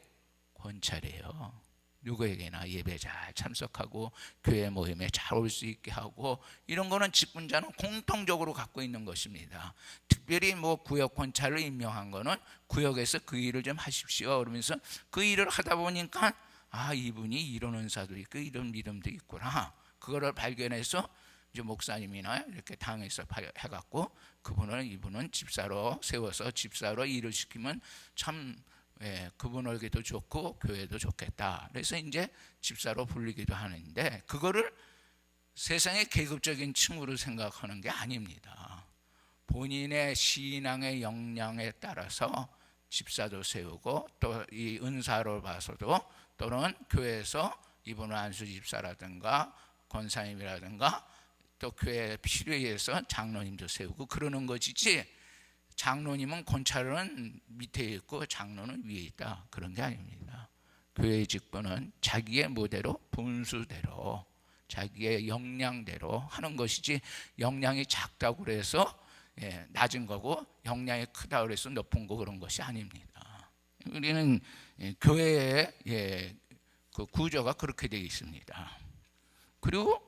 권찰이에요. 누구에게나 예배 잘 참석하고 교회 모임에 잘 올 수 있게 하고, 이런 거는 직분자는 공통적으로 갖고 있는 것입니다. 특별히 뭐 구역 권찰을 임명한 거는 구역에서 그 일을 좀 하십시오 그러면서 그 일을 하다 보니까 이분이 이런 은사도 있고 이런 믿음도 있구나, 그거를 발견해서 이제 목사님이나 이렇게 당에서 해갖고 이분은 집사로 세워서 집사로 일을 시키면 참 그분에게도 좋고 교회도 좋겠다. 그래서 이제 집사로 불리기도 하는데, 그거를 세상의 계급적인 층으로 생각하는 게 아닙니다. 본인의 신앙의 역량에 따라서 집사도 세우고, 또 이 은사를 봐서도, 또는 교회에서 이분은 안수 집사라든가 권사님이라든가 또 교회 필요에 의해서 장로님도 세우고 그러는 것이지, 장로님은 권찰은 밑에 있고 장로는 위에 있다, 그런 게 아닙니다. 교회의 직분은 자기의 모대로, 분수대로, 자기의 역량대로 하는 것이지, 역량이 작다고 그래서 낮은 거고 역량이 크다고 그래서 높은 거, 그런 것이 아닙니다. 우리는 교회의 그 구조가 그렇게 되어 있습니다. 그리고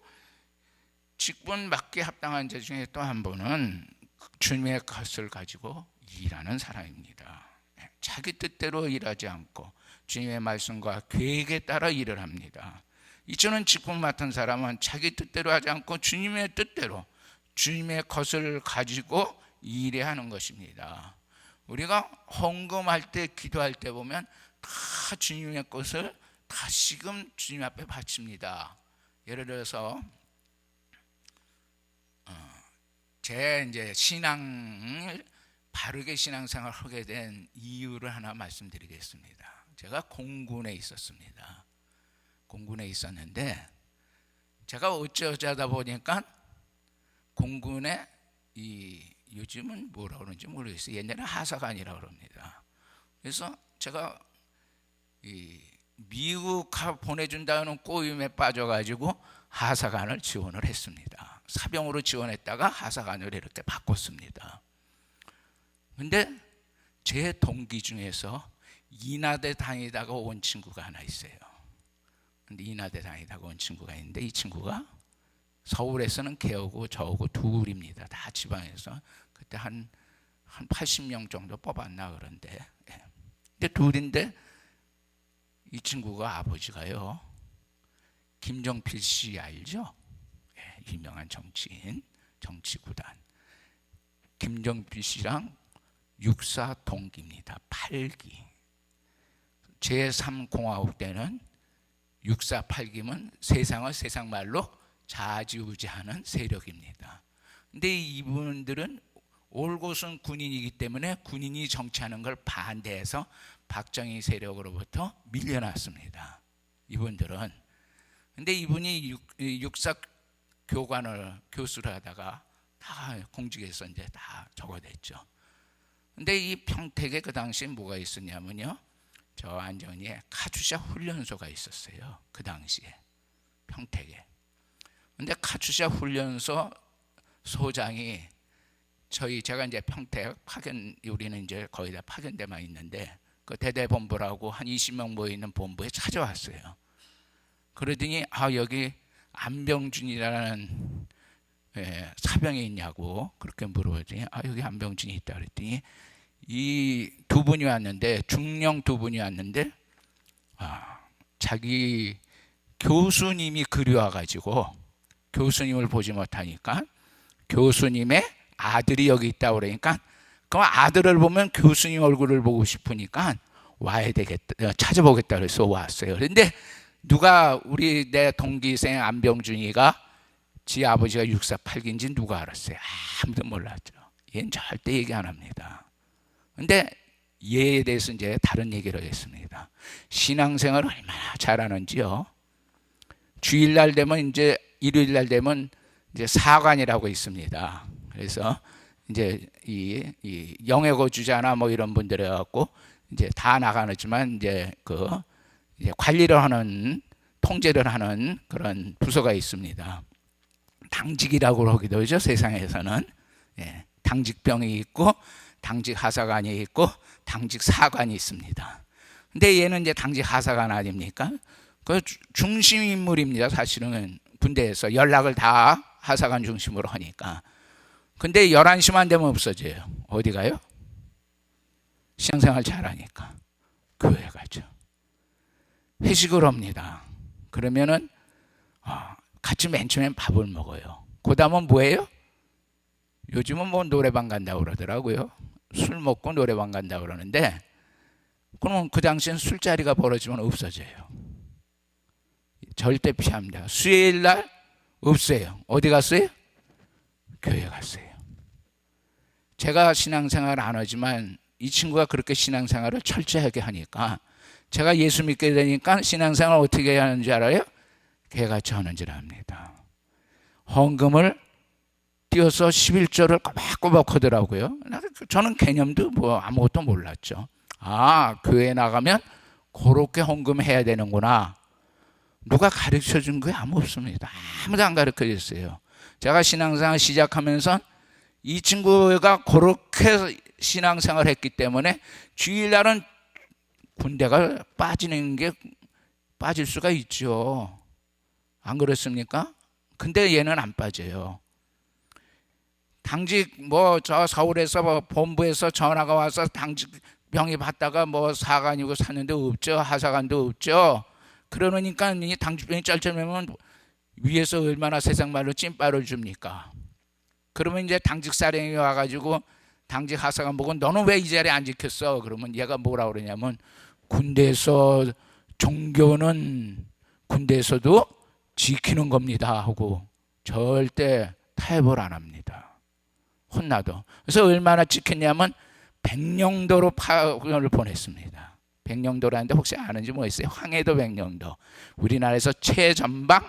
직분 맡기에 합당한 자 중에 또 한 분은 주님의 것을 가지고 일하는 사람입니다. 자기 뜻대로 일하지 않고 주님의 말씀과 계획에 따라 일을 합니다. 이처럼 직분 맡은 사람은 자기 뜻대로 하지 않고 주님의 뜻대로, 주님의 것을 가지고 일해야 하는 것입니다. 우리가 헌금할 때, 기도할 때 보면 다 주님의 것을 다시금 주님 앞에 바칩니다. 예를 들어서 제 이제 신앙을 바르게 신앙생활을 하게 된 이유를 하나 말씀드리겠습니다. 제가 공군에 있었습니다. 공군에 있었는데 제가 어쩌다 보니까 공군에 요즘은 뭐라 그러는지 모르겠어요. 옛날에 하사관이라고 그럽니다. 그래서 제가 미국 보내준다는 꼬임에 빠져가지고 하사관을 지원을 했습니다. 사병으로 지원했다가 하사관으로 이렇게 바꿨습니다. 근데 제 동기 중에서 인하대 다니다가 온 친구가 하나 있어요. 근데 인하대 다니다가 온 친구가 있는데, 이 친구가 서울에서는 걔하고 저하고 둘입니다. 다 지방에서. 그때 한 80명 정도 뽑았나 그런데. 근데 둘인데 이 친구가 아버지가요, 김정필 씨 알죠? 유명한 정치인, 정치구단. 김정필 씨랑 육사 동기입니다. 8기. 제3공화국 때는 육사팔기면 세상을 세상 말로 좌지우지하는 세력입니다. 근데 이분들은 올곧은 군인이기 때문에 군인이 정치하는 걸 반대해서 박정희 세력으로부터 밀려났습니다. 이분들은. 근데 이분이 육사 교수를 하다가 다 공직에서 이제 다 적어냈죠. 근데 이 평택에 그 당시에 뭐가 있었냐면요, 저 안전리에 카투샤 훈련소가 있었어요. 그 당시에 평택에. 근데 카투샤 훈련소 소장이 제가 이제 평택 파견, 우리는 이제 거의 다 파견대만 있는데 그 대대본부라고 한 20명 모여 있는 본부에 찾아왔어요. 그러더니 여기 안병준이라는 사병이 있냐고 그렇게 물어보더니 여기 안병준이 있다 그랬더니 이 두 분이 왔는데, 중령 두 분이 왔는데 자기 교수님이 그리워가지고 교수님을 보지 못하니까 교수님의 아들이 여기 있다고 그러니까 그럼 아들을 보면 교수님 얼굴을 보고 싶으니까 와야 되겠다, 찾아보겠다 그래서 왔어요. 그런데 누가 내 동기생 안병준이가 지 아버지가 육사팔기인지 누가 알았어요? 아무도 몰랐죠. 얘는 절대 얘기 안 합니다. 근데 얘에 대해서 이제 다른 얘기를 하겠습니다. 신앙생활을 얼마나 잘하는지요. 주일날 되면 이제 일요일날 되면 이제 사관이라고 있습니다. 그래서 이제 이 영예고 주자나 뭐 이런 분들이 갖고 이제 다 나가지만 이제 이제 관리를 하는, 통제를 하는 그런 부서가 있습니다. 당직이라고 하기도 하죠. 세상에서는 당직병이 있고 당직 하사관이 있고 당직 사관이 있습니다. 근데 얘는 이제 당직 하사관 아닙니까? 그 중심 인물입니다. 사실은 군대에서 연락을 다 하사관 중심으로 하니까. 근데 11시만 되면 없어져요. 어디 가요? 신앙생활 잘하니까 교회 가죠. 회식을 합니다. 그러면은 같이 맨 처음엔 밥을 먹어요. 그 다음은 뭐예요? 요즘은 뭐 노래방 간다고 그러더라고요. 술 먹고 노래방 간다고 그러는데, 그러면 그 당시엔 술자리가 벌어지면 없어져요. 절대 피합니다. 수요일 날 없어요. 어디 갔어요? 교회 갔어요. 제가 신앙생활 안 하지만 이 친구가 그렇게 신앙생활을 철저하게 하니까 제가 예수 믿게 되니까 신앙생활 어떻게 하는지 알아요? 개같이 하는 줄 압니다. 헌금을 띄어서 11조를 꼬박꼬박 하더라고요. 저는 개념도 뭐 아무것도 몰랐죠. 교회 나가면 그렇게 헌금해야 되는구나. 누가 가르쳐 준 게 아무 없습니다. 아무도 안 가르쳐 줬어요. 제가 신앙생활 시작하면서 이 친구가 그렇게 신앙생활을 했기 때문에 주일날은 군대가 빠질 수가 있죠. 안 그렇습니까? 근데 얘는 안 빠져요. 당직 저 서울에서 본부에서 전화가 와서 당직 병이 받다가 사관이고 샀는데 없죠. 하사관도 없죠. 그러니까 이 당직병이 쩔쩔매면 위에서 얼마나 세상 말로 찐빠를 줍니까? 그러면 이제 당직 사령이 와가지고 당직 하사관 보고 너는 왜 이 자리에 안 지켰어? 그러면 얘가 뭐라 그러냐면 군대에서 종교는 군대에서도 지키는 겁니다 하고 절대 타협을 안 합니다. 혼나도. 그래서 얼마나 지켰냐면 백령도로 파견을 보냈습니다. 백령도라는데 혹시 아는지 모르겠어요? 황해도 백령도. 우리나라에서 최전방입니다.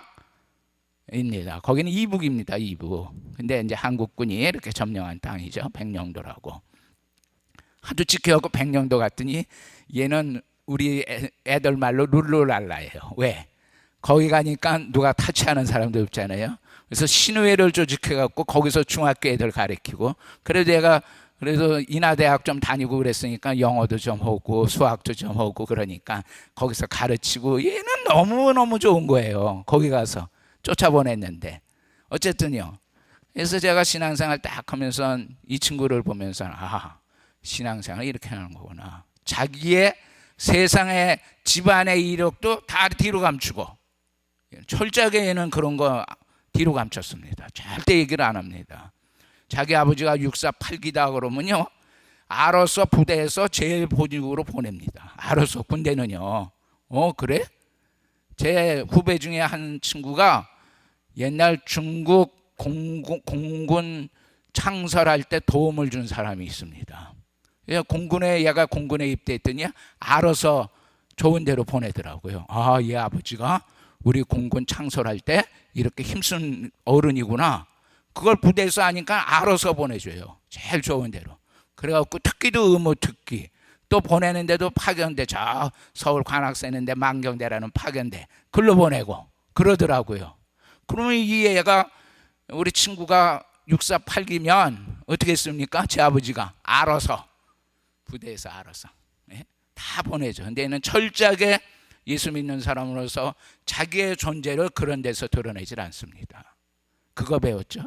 거기는 이북입니다. 이북. 근데 이제 한국군이 이렇게 점령한 땅이죠. 백령도라고. 하도 지켜갖고 백령도 갔더니 얘는 우리 애들 말로 룰루랄라예요. 왜? 거기 가니까 누가 타치하는 사람도 없잖아요. 그래서 신우회를 조직해갖고 거기서 중학교 애들 가르치고, 그래도 얘가 그래도 인하대학 좀 다니고 그랬으니까 영어도 좀 하고 수학도 좀 하고 그러니까 거기서 가르치고, 얘는 너무너무 좋은 거예요. 거기 가서 쫓아보냈는데. 어쨌든요. 그래서 제가 신앙생활 딱 하면서 이 친구를 보면서 신앙생활 이렇게 하는 거구나. 자기의 세상의 집안의 이력도 다 뒤로 감추고 철저하게 얘는 그런 거 뒤로 감췄습니다. 절대 얘기를 안 합니다. 자기 아버지가 육사팔기다 그러면요, 알아서 부대에서 제일 보직으로 보냅니다. 알아서. 군대는요. 그래? 제 후배 중에 한 친구가 옛날 중국 공군 창설할 때 도움을 준 사람이 있습니다. 얘가 공군에 입대했더니 알아서 좋은 데로 보내더라고요. 아, 얘 아버지가 우리 공군 창설할 때 이렇게 힘쓴 어른이구나. 그걸 부대에서 하니까 알아서 보내줘요. 제일 좋은 데로. 그래갖고 특기도 의무 특기. 또 보내는데도 파견대, 저 서울 관악산인데 만경대라는 파견대 글로 보내고 그러더라고요. 그러면 이 애가, 우리 친구가 64, 8기면 어떻게 했습니까? 제 아버지가 알아서 부대에서 알아서 다 보내죠. 근데 얘는 철저하게 예수 믿는 사람으로서 자기의 존재를 그런 데서 드러내질 않습니다. 그거 배웠죠?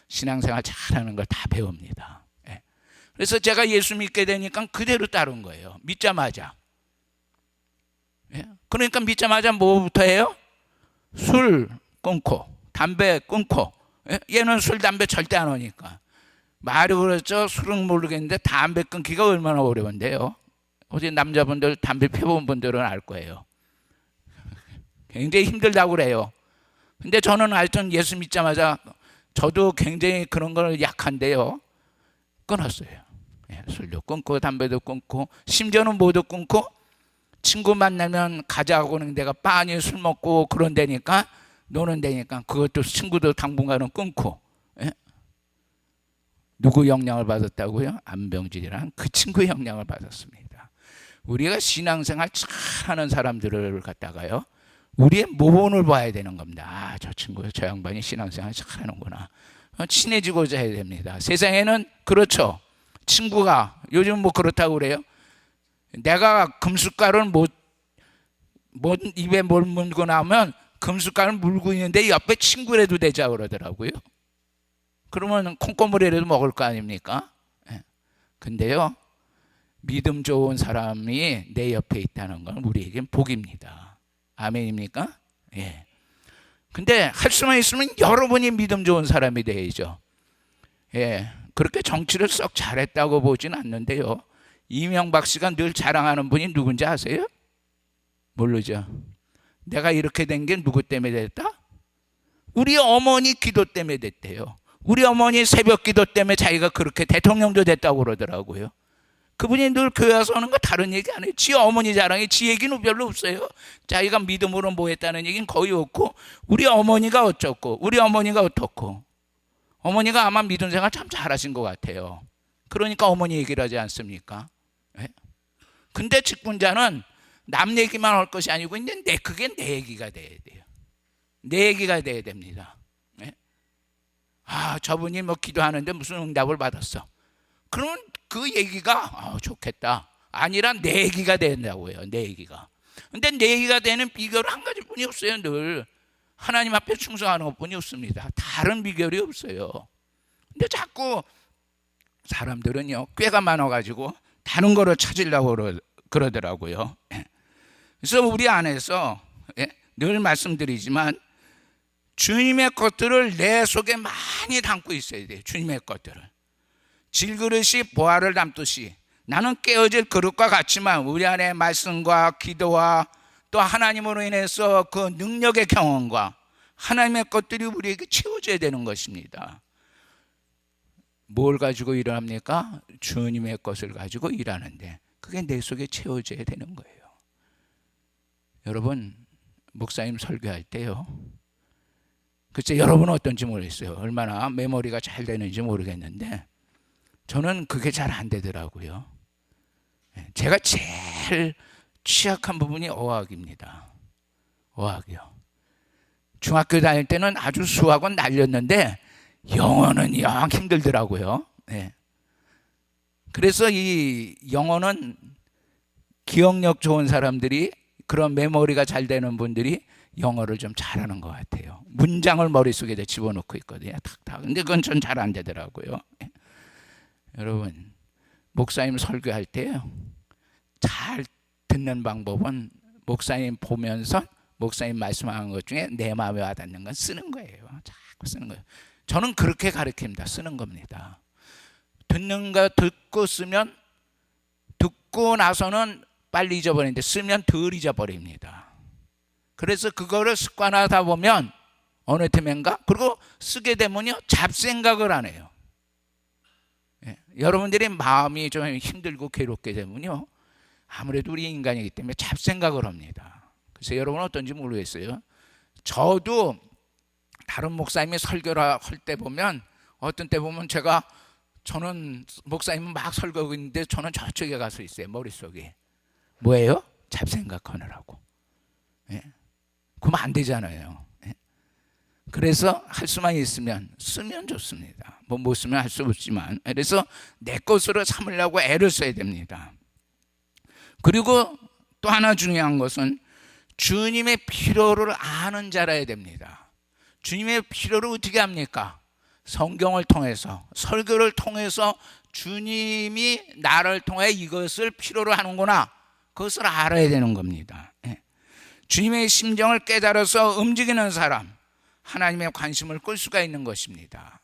신앙생활 잘하는 걸 다 배웁니다. 그래서 제가 예수 믿게 되니까 그대로 따른 거예요. 믿자마자. 그러니까 믿자마자 뭐부터 해요? 술 끊고 담배 끊고. 얘는 술 담배 절대 안 하니까. 말이 그렇죠. 술은 모르겠는데 담배 끊기가 얼마나 어려운데요. 어제 남자분들 담배 펴본 분들은 알 거예요. 굉장히 힘들다고 그래요. 근데 저는 하여튼 예수 믿자마자 저도 굉장히 그런 걸 약한데요. 끊었어요. 술도 끊고 담배도 끊고 심지어는 뭐도 끊고, 친구 만나면 가자고 하는 데가 빤히 술 먹고 그런 데니까, 노는 데니까 그것도 친구도 당분간은 끊고. 누구 영향을 받았다고요? 안병진이랑 그 친구의 영향을 받았습니다. 우리가 신앙생활 잘하는 사람들을 갖다가요, 우리의 모본을 봐야 되는 겁니다. 아, 저 친구, 저 양반이 신앙생활 잘하는구나. 친해지고자 해야 됩니다. 세상에는 그렇죠. 친구가 요즘 뭐 그렇다고 그래요. 내가 금숟가락을 입에 뭘 물고 나오면 금숟가락을 물고 있는데 옆에 친구라도 되자 그러더라고요. 그러면 콩고물이라도 먹을 거 아닙니까? 근데요, 믿음 좋은 사람이 내 옆에 있다는 건 우리에겐 복입니다. 아멘입니까? 예. 근데 할 수만 있으면 여러분이 믿음 좋은 사람이 되야죠. 예. 그렇게 정치를 썩 잘했다고 보진 않는데요. 이명박 씨가 늘 자랑하는 분이 누군지 아세요? 모르죠. 내가 이렇게 된 게 누구 때문에 됐다? 우리 어머니 기도 때문에 됐대요. 우리 어머니 새벽 기도 때문에 자기가 그렇게 대통령도 됐다고 그러더라고요. 그분이 늘 교회 와서 하는 거 다른 얘기 안 해요. 지 어머니 자랑이, 지 얘기는 별로 없어요. 자기가 믿음으로 뭐 했다는 얘기는 거의 없고, 우리 어머니가 어쩌고 우리 어머니가 어떻고. 어머니가 아마 믿음 생활 참 잘하신 것 같아요. 그러니까 어머니 얘기를 하지 않습니까? 근데 직분자는 남 얘기만 할 것이 아니고 이제 그게 내 얘기가 돼야 돼요. 내 얘기가 돼야 됩니다. 아, 저분이 뭐 기도하는데 무슨 응답을 받았어. 그러면 그 얘기가 좋겠다 아니라 내 얘기가 된다고요. 내 얘기가. 근데 내 얘기가 되는 비결은 한 가지뿐이 없어요. 늘 하나님 앞에 충성하는 것뿐이 없습니다. 다른 비결이 없어요. 근데 자꾸 사람들은요, 꾀가 많아가지고 다른 거를 찾으려고 그러더라고요. 그래서 우리 안에서 늘 말씀드리지만 주님의 것들을 내 속에 많이 담고 있어야 돼요. 주님의 것들을. 질그릇이 보화를 담듯이 나는 깨어질 그릇과 같지만 우리 안에 말씀과 기도와 또 하나님으로 인해서 그 능력의 경험과 하나님의 것들이 우리에게 채워져야 되는 것입니다. 뭘 가지고 일합니까? 주님의 것을 가지고 일하는데 그게 내 속에 채워져야 되는 거예요. 여러분, 목사님 설교할 때요, 글쎄 여러분은 어떤지 모르겠어요. 얼마나 메모리가 잘 되는지 모르겠는데 저는 그게 잘 안 되더라고요. 제가 제일 취약한 부분이 어학입니다. 어학이요. 중학교 다닐 때는 아주 수학은 날렸는데 영어는 영 힘들더라고요. 그래서 이 영어는 기억력 좋은 사람들이, 그런 메모리가 잘 되는 분들이 영어를 좀 잘하는 것 같아요. 문장을 머릿속에 집어넣고 있거든요. 탁탁. 근데 그건 전 잘 안 되더라고요. 여러분, 목사님 설교할 때요, 잘 듣는 방법은 목사님 보면서 목사님 말씀하는 것 중에 내 마음에 와닿는 건 쓰는 거예요. 자꾸 쓰는 거예요. 저는 그렇게 가르칩니다. 쓰는 겁니다. 듣는 거 듣고 쓰면, 듣고 나서는 빨리 잊어버리는데 쓰면 덜 잊어버립니다. 그래서 그거를 습관화하다 보면 어느 틈엔가, 그리고 쓰게 되면요 잡생각을 안 해요. 예. 여러분들이 마음이 좀 힘들고 괴롭게 되면요 아무래도 우리 인간이기 때문에 잡생각을 합니다. 그래서 여러분은 어떤지 모르겠어요. 저도 다른 목사님이 설교를 할 때 보면, 어떤 때 보면 저는 목사님은 막 설교하고 있는데 저는 저쪽에 가서 있어요. 머릿속에 뭐예요? 잡생각하느라고. 예. 그러면 안 되잖아요. 예. 그래서 할 수만 있으면 쓰면 좋습니다. 못 쓰면 할 수 없지만, 그래서 내 것으로 삼으려고 애를 써야 됩니다. 그리고 또 하나 중요한 것은 주님의 필요를 아는 자라야 됩니다. 주님의 필요를 어떻게 합니까? 성경을 통해서, 설교를 통해서 주님이 나를 통해 이것을 필요로 하는구나, 그것을 알아야 되는 겁니다. 주님의 심정을 깨달아서 움직이는 사람, 하나님의 관심을 끌 수가 있는 것입니다.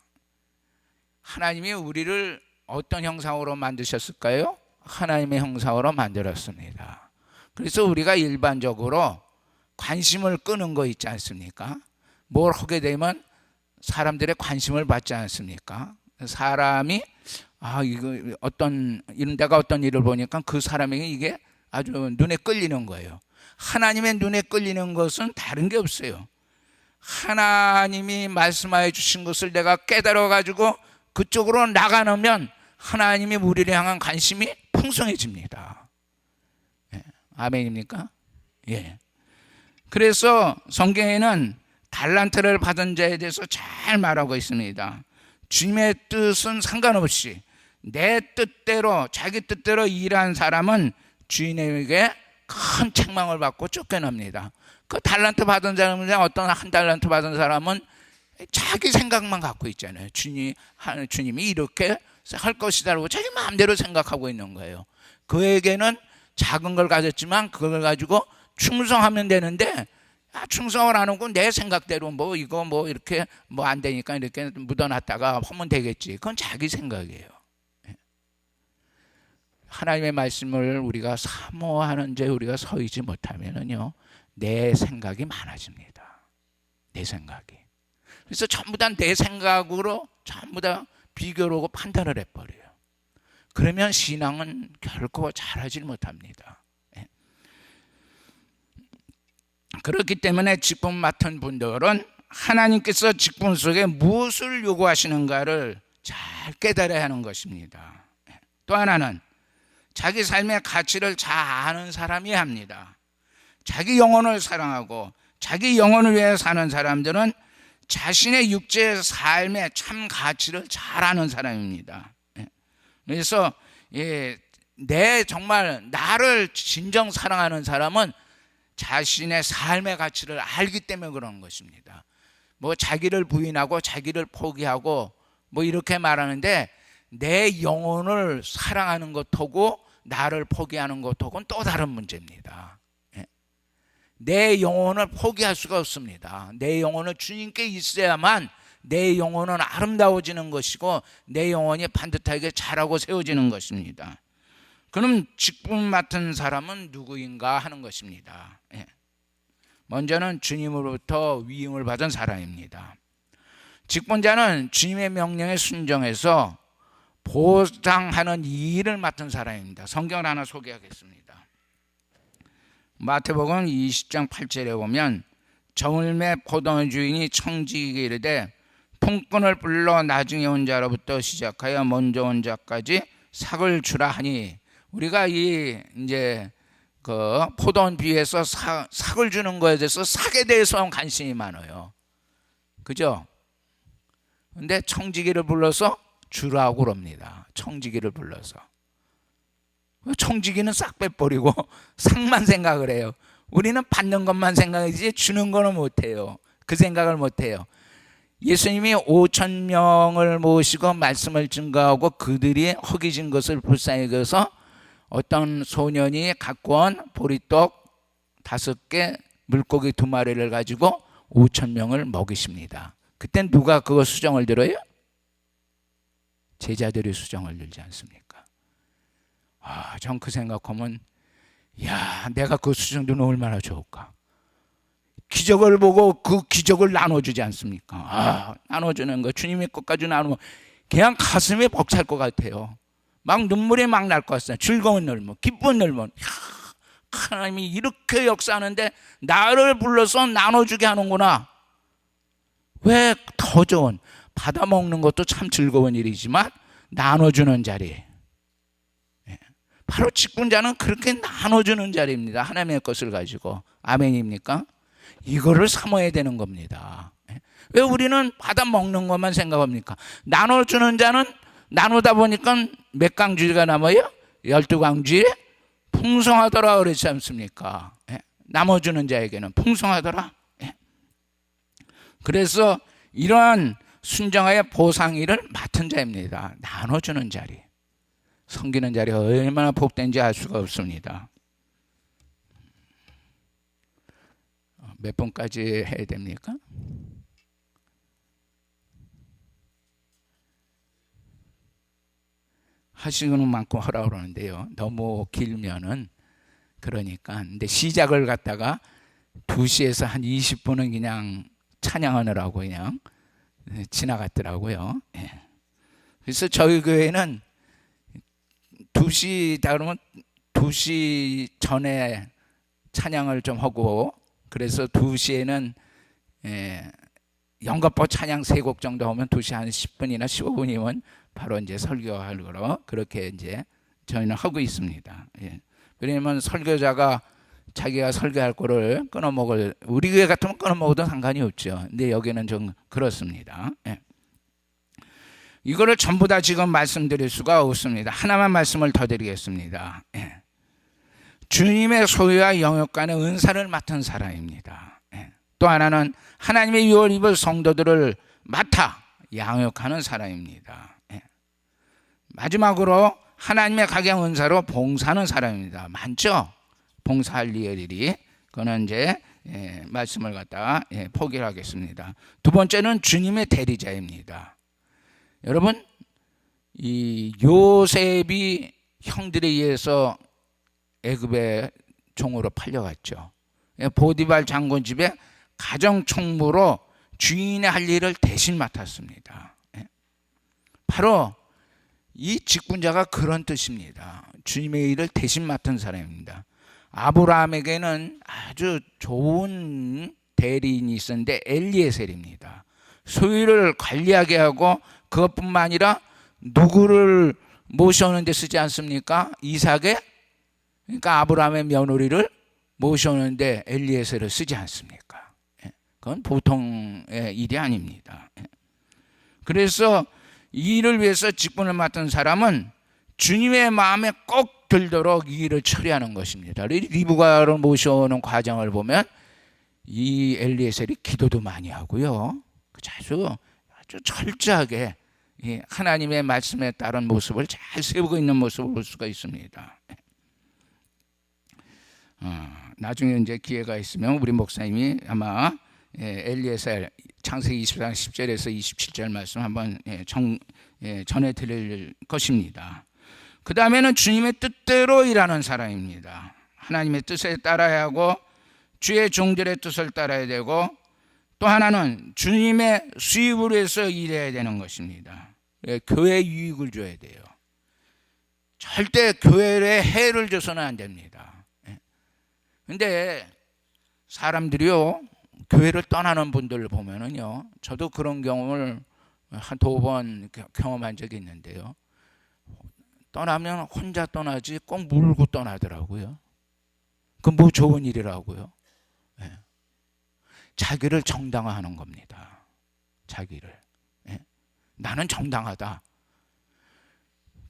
하나님이 우리를 어떤 형상으로 만드셨을까요? 하나님의 형상으로 만들었습니다. 그래서 우리가 일반적으로 관심을 끄는 거 있지 않습니까? 뭘 하게 되면 사람들의 관심을 받지 않습니까? 사람이 내가 어떤 일을 보니까 그 사람에게 이게 아주 눈에 끌리는 거예요. 하나님의 눈에 끌리는 것은 다른 게 없어요. 하나님이 말씀하여 주신 것을 내가 깨달아 가지고 그쪽으로 나가면 하나님이 우리를 향한 관심이 풍성해집니다. 예. 아멘입니까? 예. 그래서 성경에는 달란트를 받은 자에 대해서 잘 말하고 있습니다. 주님의 뜻은 상관없이 내 뜻대로, 자기 뜻대로 일한 사람은 주인에게 큰 책망을 받고 쫓겨납니다. 그 달란트 받은 사람은, 어떤 한 달란트 받은 사람은 자기 생각만 갖고 있잖아요. 주님이 이렇게 할 것이다라고 자기 마음대로 생각하고 있는 거예요. 그에게는 작은 걸 가졌지만 그걸 가지고 충성하면 되는데, 충성을 안 하고 내 생각대로 이거 이렇게 안 되니까 이렇게 묻어놨다가 하면 되겠지. 그건 자기 생각이에요. 하나님의 말씀을 우리가 사모하는 데 우리가 서 있지 못하면은요, 내 생각이 많아집니다. 내 생각이. 그래서 전부 다 내 생각으로 전부 다 비교를 하고 판단을 해버려요. 그러면 신앙은 결코 잘하지 못합니다. 그렇기 때문에 직분 맡은 분들은 하나님께서 직분 속에 무엇을 요구하시는가를 잘 깨달아야 하는 것입니다. 또 하나는 자기 삶의 가치를 잘 아는 사람이어야 합니다. 자기 영혼을 사랑하고 자기 영혼을 위해 사는 사람들은 자신의 육체의 삶의 참 가치를 잘 아는 사람입니다. 그래서 정말 나를 진정 사랑하는 사람은 자신의 삶의 가치를 알기 때문에 그런 것입니다. 자기를 부인하고 자기를 포기하고 이렇게 말하는데, 내 영혼을 사랑하는 것하고 나를 포기하는 것하고는 또 다른 문제입니다. 내 영혼을 포기할 수가 없습니다. 내 영혼은 주님께 있어야만 내 영혼은 아름다워지는 것이고 내 영혼이 반듯하게 자라고 세워지는 것입니다. 그럼 직분 맡은 사람은 누구인가 하는 것입니다. 먼저는 주님으로부터 위임을 받은 사람입니다. 직분자는 주님의 명령에 순종해서 보장하는 일을 맡은 사람입니다. 성경을 하나 소개하겠습니다. 마태복음 20장 8절에 보면, 저물매 포도원 주인이 청지기에게 이르되 품꾼을 불러 나중에 온 자로부터 시작하여 먼저 온 자까지 삭을 주라 하니, 우리가 그 포도원 비유에서 삭을 주는 것에 대해서 삭에 대해서 관심이 많아요. 그죠? 근데 청지기를 불러서 주라고 그럽니다. 청지기를 불러서. 청지기는 싹 빼버리고 삭만 생각을 해요. 우리는 받는 것만 생각하지 주는 거는 못해요. 그 생각을 못해요. 예수님이 5,000명을 모시고 말씀을 증거하고 그들이 허기진 것을 불쌍히 여겨서 어떤 소년이 갖고 온 보리떡 5개, 물고기 2마리를 가지고 5,000명을 먹이십니다. 그때 누가 그거 수정을 들어요? 제자들이 수정을 들지 않습니까? 전 그 생각하면, 내가 그 수정 들으면 얼마나 좋을까? 기적을 보고 그 기적을 나눠주지 않습니까? 나눠주는 거, 주님의 것까지 나누면 그냥 가슴이 벅찰 것 같아요. 막 눈물이 막 날 것 같아요. 즐거운 눈물, 기쁜 눈물. 하나님이 이렇게 역사하는데 나를 불러서 나눠주게 하는구나. 왜 더 좋은, 받아먹는 것도 참 즐거운 일이지만 나눠주는 자리, 바로 직분자는 그렇게 나눠주는 자리입니다. 하나님의 것을 가지고. 아멘입니까? 이거를 삼아야 되는 겁니다. 왜 우리는 받아먹는 것만 생각합니까? 나눠주는 자는 나누다 보니까 몇 강주리가 남아요? 12강주리? 풍성하더라 그렇지 않습니까? 나눠주는 자에게는 풍성하더라. 그래서 이러한 순정하의 보상일을 맡은 자입니다. 나눠주는 자리. 섬기는 자리가 얼마나 복된지 알 수가 없습니다. 몇 분까지 해야 됩니까? 하시는 만큼 하라 그러는데요. 너무 길면은 그러니까. 근데 시작을 갖다가 2시에서 한 20분은 그냥 찬양하느라고 그냥 지나갔더라고요. 그래서 저희 교회는 2시다 그러면 2시 전에 찬양을 좀 하고, 그래서 2시에는 영겁보 찬양 3곡 정도 하면 2시 한 10분이나 15분이면 바로 이제 설교하러 그렇게 이제 저희는 하고 있습니다. 왜냐하면 설교자가 자기가 설교할 거를 끊어먹을, 우리 교회 같으면 끊어먹어도 상관이 없죠. 근데 여기는 좀 그렇습니다. 이거를 전부 다 지금 말씀드릴 수가 없습니다. 하나만 말씀을 더 드리겠습니다. 주님의 소유와 영역간의 은사를 맡은 사람입니다. 또 하나는 하나님의 유월 입을 성도들을 맡아 양육하는 사람입니다. 마지막으로 하나님의 각양 은사로 봉사하는 사람입니다. 많죠? 봉사할 일이. 그거는 이제 말씀을 갖다가 포기를 하겠습니다. 두 번째는 주님의 대리자입니다. 여러분, 이 요셉이 형들에 의해서 애굽의 종으로 팔려갔죠. 보디발 장군 집에 가정총무로 주인의 할 일을 대신 맡았습니다. 바로 이 직분자가 그런 뜻입니다. 주님의 일을 대신 맡은 사람입니다. 아브라함에게는 아주 좋은 대리인이 있었는데 엘리에셀입니다. 소유를 관리하게 하고 그것뿐만 아니라 누구를 모셔오는 데 쓰지 않습니까? 이삭의, 그러니까 아브라함의 며느리를 모셔오는데 엘리에셀을 쓰지 않습니까? 그건 보통의 일이 아닙니다. 그래서 이 일을 위해서 직분을 맡은 사람은 주님의 마음에 꼭 들도록 이 일을 처리하는 것입니다. 리브가를 모셔오는 과정을 보면 이 엘리에셀이 기도도 많이 하고요. 아주 철저하게 하나님의 말씀에 따른 모습을 잘 세우고 있는 모습을 볼 수가 있습니다. 나중에 이제 기회가 있으면 우리 목사님이 아마 엘리에셀 창세기 24장 10절에서 27절 말씀 한번 전해드릴 것입니다. 그 다음에는 주님의 뜻대로 일하는 사람입니다. 하나님의 뜻에 따라야 하고 주의 종들의 뜻을 따라야 되고, 또 하나는 주님의 수입으로 해서 일해야 되는 것입니다. 교회에 유익을 줘야 돼요. 절대 교회에 해를 줘서는 안 됩니다. 그런데 사람들이요, 교회를 떠나는 분들을 보면은요, 저도 그런 경험을 한 2번 경험한 적이 있는데요. 떠나면 혼자 떠나지 꼭 물고 떠나더라고요. 그건 뭐 좋은 일이라고요. 자기를 정당화하는 겁니다. 자기를. 나는 정당하다.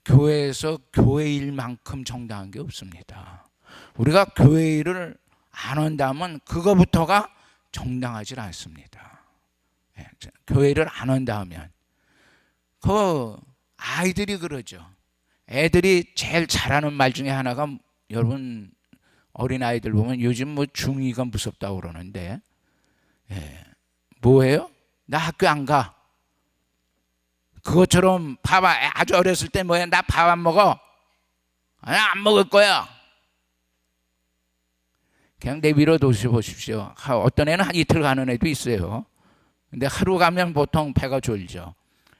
교회에서 교회 일만큼 정당한 게 없습니다. 우리가 교회 일을 안 한다면 그거부터가 정당하지 않습니다. 교회를 안 한다 하면. 그 아이들이 그러죠. 애들이 제일 잘하는 말 중에 하나가, 여러분 어린아이들 보면 요즘 뭐 중2가 무섭다고 그러는데, 뭐예요? 나 학교 안 가. 그것처럼 아주 어렸을 때 뭐야? 나 밥 안 먹어. 안 먹을 거야. 그냥 내버려 두셔보십시오. 어떤 애는 한 이틀 가는 애도 있어요. 근데 하루 가면 보통 배가 졸죠.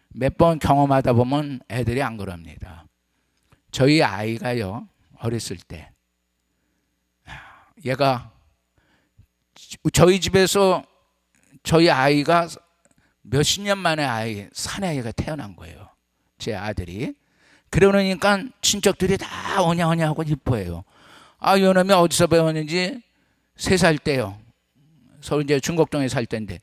몇 번 경험하다 보면 애들이 안 그럽니다. 저희 아이가요, 어렸을 때 얘가 저희 집에서 저희 아이가 몇십 년 만에 사내아이가 태어난 거예요. 제 아들이. 그러니까 친척들이 다 오냐오냐 하고 이뻐해요. 요놈이 어디서 배웠는지 3살 때요. 서울 이제 중곡동에 살 때인데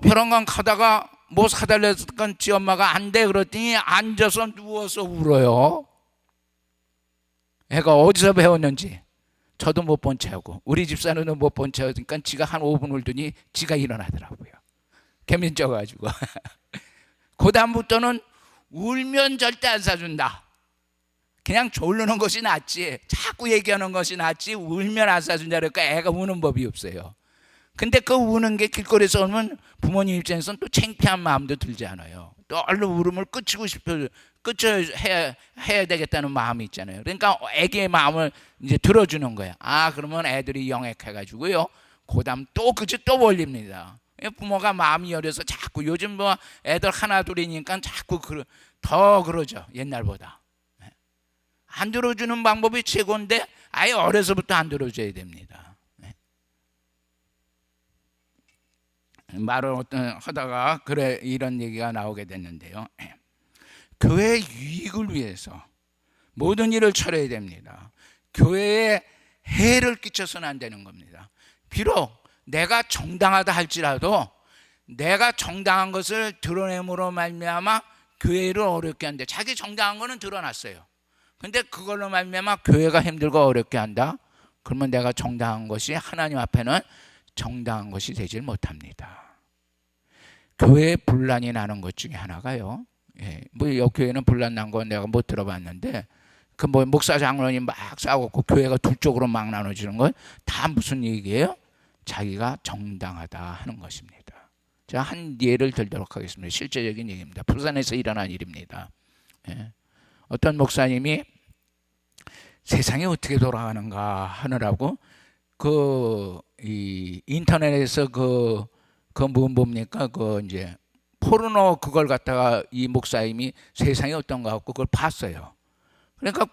벼랑간 가다가 뭐 사달랬건 지 엄마가 안 돼 그랬더니 앉아서 누워서 울어요. 애가 어디서 배웠는지 저도 못 본 채하고 우리 집사람은 못 본 채하니까 지가 한 5분 울더니 지가 일어나더라고요. 개면 쪄가지고. 그 다음부터는 울면 절대 안 사준다. 그냥 졸르는 것이 낫지, 자꾸 얘기하는 것이 낫지, 울면 안 사준다 그러니까 애가 우는 법이 없어요. 근데 그 우는 게 길거리에서 오면 부모님 입장에서는 또 창피한 마음도 들지 않아요. 또 얼른 울음을 해야 되겠다는 마음이 있잖아요. 그러니까 애기의 마음을 이제 들어주는 거예요. 그러면 애들이 영액해가지고요. 그 다음 또 벌립니다. 부모가 마음이 여려서 자꾸 요즘 뭐 애들 하나 둘이니까 자꾸 더 그러죠. 옛날보다. 안 들어주는 방법이 최고인데 아예 어려서부터 안 들어줘야 됩니다. 말을 하다가 이런 얘기가 나오게 됐는데요. 교회의 유익을 위해서 모든 일을 처리해야 됩니다. 교회에 해를 끼쳐서는 안 되는 겁니다. 비록 내가 정당하다 할지라도 내가 정당한 것을 드러냄으로 말미암아 교회를 어렵게 한다. 자기 정당한 거는 드러났어요. 근데 그걸로 말미암아 교회가 힘들고 어렵게 한다. 그러면 내가 정당한 것이 하나님 앞에는 정당한 것이 되질 못합니다. 교회에 분란이 나는 것 중에 하나가요. 뭐 교회는 분란 난 건 내가 못 들어봤는데 그 뭐 목사 장로님 막 싸우고 교회가 두 쪽으로 막 나눠지는 건 다 무슨 얘기예요? 자기가 정당하다 하는 것입니다. 제가 한 예를 들도록 하겠습니다. 실제적인 얘기입니다. 부산에서 일어난 일입니다. 어떤 목사님이 세상이 어떻게 돌아가는가 하느라고 인터넷에서 뭡니까? 이제 포르노 그걸 갖다가 이 목사님이 세상이 어떤가 갖고 그걸 봤어요. 그러니까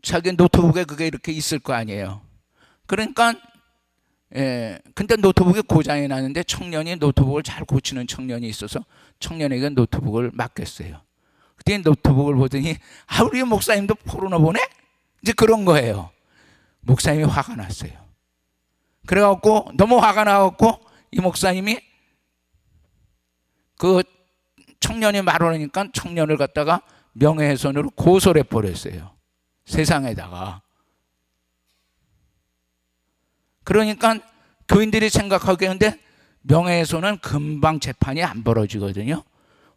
자기 노트북에 그게 이렇게 있을 거 아니에요. 그러니까 근데 노트북이 고장이 나는데 청년이 노트북을 잘 고치는 청년이 있어서 청년에게 노트북을 맡겼어요. 그때 노트북을 보더니 우리 목사님도 포르노 보네? 이제 그런 거예요. 목사님이 화가 났어요. 그래갖고 너무 화가 나갖고 이 목사님이 그 청년이 말하니까 청년을 갖다가 명예훼손으로 고소를 해버렸어요. 세상에다가. 그러니까 교인들이 생각하기에는 명예훼손은 금방 재판이 안 벌어지거든요.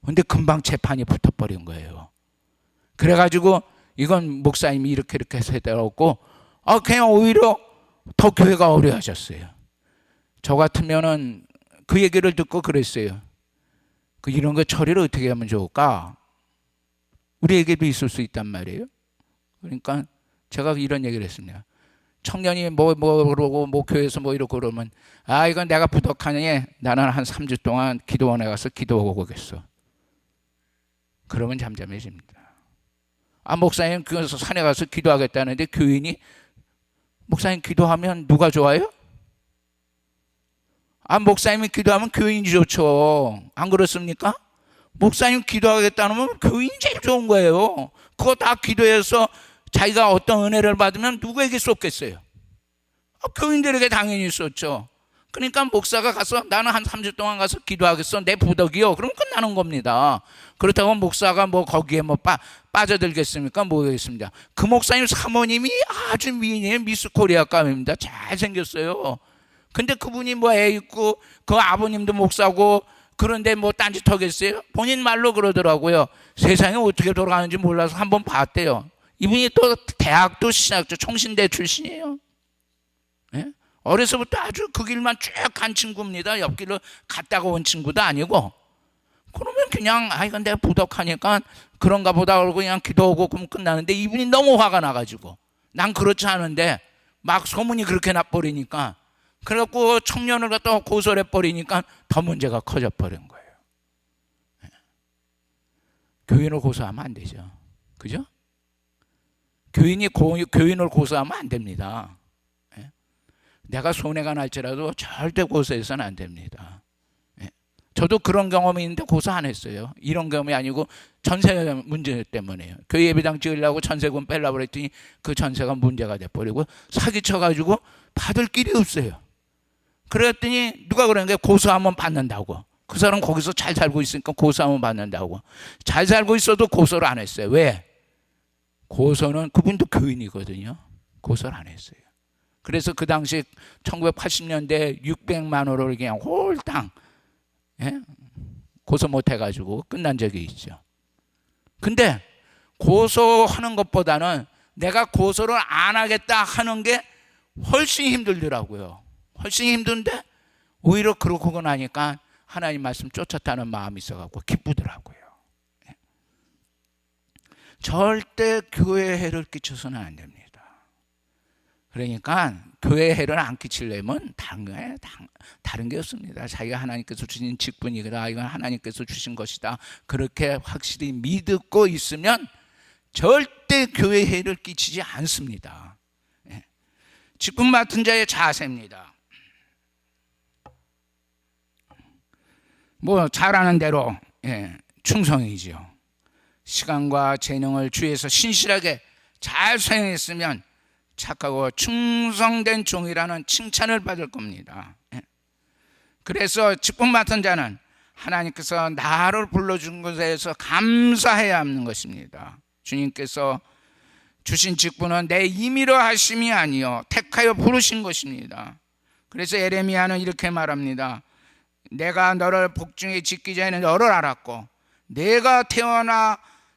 근데 금방 재판이 붙어버린 거예요. 그래가지고 이건 목사님이 이렇게 해서 해달라고 그냥 오히려 더 교회가 어려워졌어요. 저 같으면은 그 얘기를 듣고 그랬어요. 이런 거 처리를 어떻게 하면 좋을까? 우리에게도 있을 수 있단 말이에요. 그러니까 제가 이런 얘기를 했습니다. 청년이 그러고 교회에서 이러고 그러면 이건 내가 부족하니 나는 한 3주 동안 기도원에 가서 기도하고 오겠어. 그러면 잠잠해집니다. 목사님 그래서 산에 가서 기도하겠다는데 교인이 목사님 기도하면 누가 좋아요? 목사님이 기도하면 교인이 좋죠. 안 그렇습니까? 목사님 기도하겠다는 건 교인이 제일 좋은 거예요. 그거 다 기도해서 자기가 어떤 은혜를 받으면 누구에게 쏟겠어요? 교인들에게 당연히 쏟죠. 그러니까 목사가 가서 나는 한 3주 동안 가서 기도하겠어. 내 부덕이요. 그럼 끝나는 겁니다. 그렇다고 목사가 거기에 빠져들겠습니까? 뭐겠습니다. 그 목사님 사모님이 아주 미인이에요. 미스 코리아감입니다. 잘생겼어요. 근데 그분이 애 있고 그 아버님도 목사고 그런데 딴짓 하겠어요? 본인 말로 그러더라고요. 세상이 어떻게 돌아가는지 몰라서 한번 봤대요. 이분이 또 대학도 총신대 출신이에요. 네? 어려서부터 아주 그 길만 쭉 간 친구입니다. 옆길로 갔다가 온 친구도 아니고. 그러면 그냥 이건 내가 부덕하니까 그런가 보다 그러고 그냥 기도하고 그러면 끝나는데 이분이 너무 화가 나가지고 난 그렇지 않은데 막 소문이 그렇게 나버리니까, 그래갖고 청년을 갖다가 고소를 해버리니까 더 문제가 커져버린 거예요. 교인을 고소하면 안 되죠. 그죠? 교인을 고소하면 안 됩니다. 내가 손해가 날지라도 절대 고소해서는 안 됩니다. 저도 그런 경험이 있는데 고소 안 했어요. 이런 경험이 아니고 전세 문제 때문에요. 교회 예배당 지으려고 전세금 빼려고 그랬더니 그 전세가 문제가 돼버리고 사기쳐가지고 받을 길이 없어요. 그랬더니 누가 그러는 게 고소하면 받는다고. 그 사람 거기서 잘 살고 있으니까 고소하면 받는다고. 잘 살고 있어도 고소를 안 했어요. 왜? 고소는 그분도 교인이거든요. 고소를 안 했어요. 그래서 그 당시 1980년대 600만 원을 그냥 홀딱 고소 못 해가지고 끝난 적이 있죠. 근데 고소하는 것보다는 내가 고소를 안 하겠다 하는 게 훨씬 힘들더라고요. 훨씬 힘든데 오히려 그러고 나니까 하나님 말씀 쫓았다는 마음이 있어갖고 기쁘더라고요. 절대 교회에 해를 끼쳐서는 안 됩니다. 그러니까 교회에 해를 안 끼치려면 다른 게 없습니다. 자기가 하나님께서 주신 직분이다, 이건 하나님께서 주신 것이다, 그렇게 확실히 믿고 있으면 절대 교회에 해를 끼치지 않습니다. 직분 맡은 자의 자세입니다. 뭐 잘하는 대로 충성이지요. 시간과 재능을 주위에서 신실하게 잘 사용했으면 착하고 충성된 종이라는 칭찬을 받을 겁니다. 그래서 직분 맡은 자는 하나님께서 나를 불러준 것에 대해서 감사해야 하는 것입니다. 주님께서 주신 직분은 내 임의로 하심이 아니요 택하여 부르신 것입니다. 그래서 에레미야는 이렇게 말합니다. 내가 너를 복중에 짓기 전에 너를 알았고 내가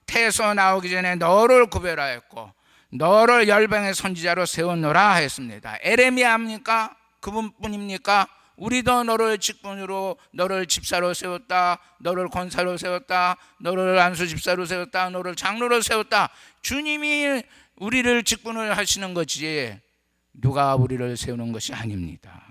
태어서 나오기 전에 너를 구별하였고 너를 열방의 선지자로 세웠노라 했습니다. 에레미야입니까? 그분뿐입니까? 우리도 너를 직분으로, 너를 집사로 세웠다, 너를 권사로 세웠다, 너를 안수 집사로 세웠다, 너를 장로로 세웠다. 주님이 우리를 직분을 하시는 거지 누가 우리를 세우는 것이 아닙니다.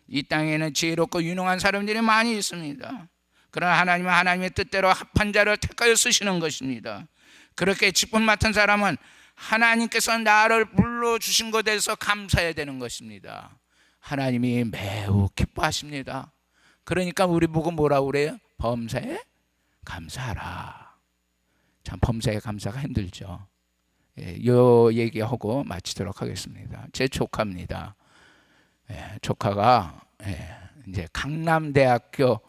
이 땅에는 지혜롭고 유능한 사람들이 많이 있습니다. 그러나 하나님은 하나님의 뜻대로 합한 자를 택하여 쓰시는 것입니다. 그렇게 직분 맡은 사람은 하나님께서 나를 불러주신 것에 대해서 감사해야 되는 것입니다. 하나님이 매우 기뻐하십니다. 그러니까 우리 보고 뭐라고 그래요? 범사에 감사하라. 참 범사에 감사가 힘들죠. 요 얘기하고 마치도록 하겠습니다. 제 조카입니다. 조카가 이제 강남대학교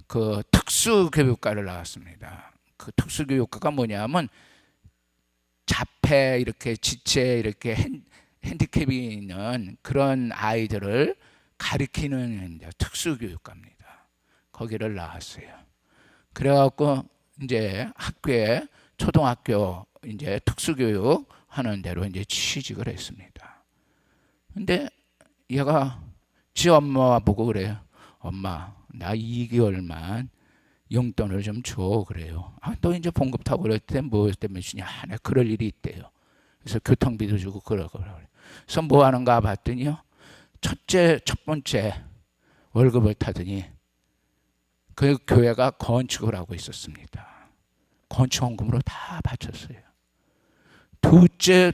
그 특수교육과를 나왔습니다. 그 특수교육과가 뭐냐면 자폐 이렇게 지체 이렇게 핸디캡이 있는 그런 아이들을 가리키는 특수교육과입니다. 거기를 나왔어요. 그래갖고 이제 학교에 초등학교 이제 특수교육 하는 대로 이제 취직을 했습니다. 근데 얘가 지 엄마 보고 그래요. 엄마, 나 2개월만 용돈을 좀 줘 그래요. 또 이제 봉급 타고 그럴 때 뭐 때문에 주냐? 나 그럴 일이 있대요. 그래서 교통비도 주고 그러고. 그래서 뭐 하는가 봤더니요. 첫 번째 월급을 타더니 그 교회가 건축을 하고 있었습니다. 건축 헌금으로 다 바쳤어요. 두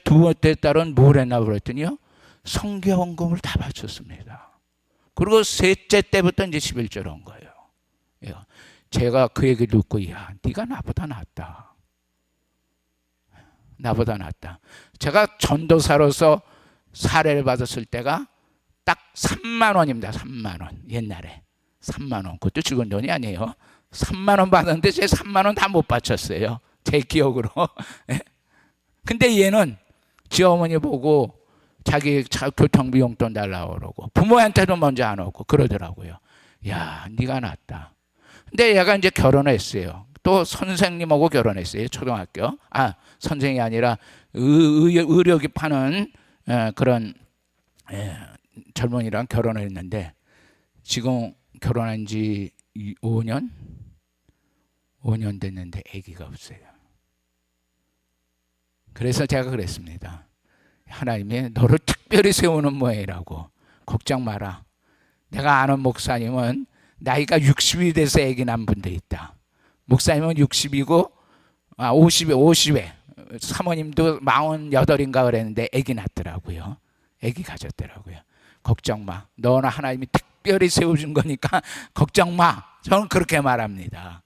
번째 딸은 뭘 했나 그랬더니요. 성교 헌금을 다 바쳤습니다. 그리고 셋째 때부터 이제 11조를 한 거예요. 제가 그 얘기를 듣고, 야, 네가 나보다 낫다. 나보다 낫다. 제가 전도사로서 사례를 받았을 때가 딱 3만 원입니다. 3만 원. 옛날에 3만 원. 그것도 죽은 돈이 아니에요. 3만 원 받았는데 제 3만 원 다 못 바쳤어요. 제 기억으로. 근데 얘는 지 어머니 보고 자기 교통비 용돈 달라고 그러고 부모한테도 먼저 안 오고 그러더라고요. 야, 네가 낫다. 근데 얘가 이제 결혼했어요. 또 선생님하고 결혼했어요. 초등학교. 선생이 아니라 의료기 파는 그런 젊은이랑 결혼을 했는데 지금 결혼한 지 5년 됐는데 아기가 없어요. 그래서 제가 그랬습니다. 하나님이 너를 특별히 세우는 모양이라고. 걱정 마라. 내가 아는 목사님은 나이가 60이 돼서 아기 난 분도 있다. 목사님은 60이고 50에 사모님도 48인가 그랬는데 아기 낳더라고요. 아기 가졌더라고요. 걱정 마. 너는 하나님이 특별히 세워준 거니까 걱정 마. 저는 그렇게 말합니다.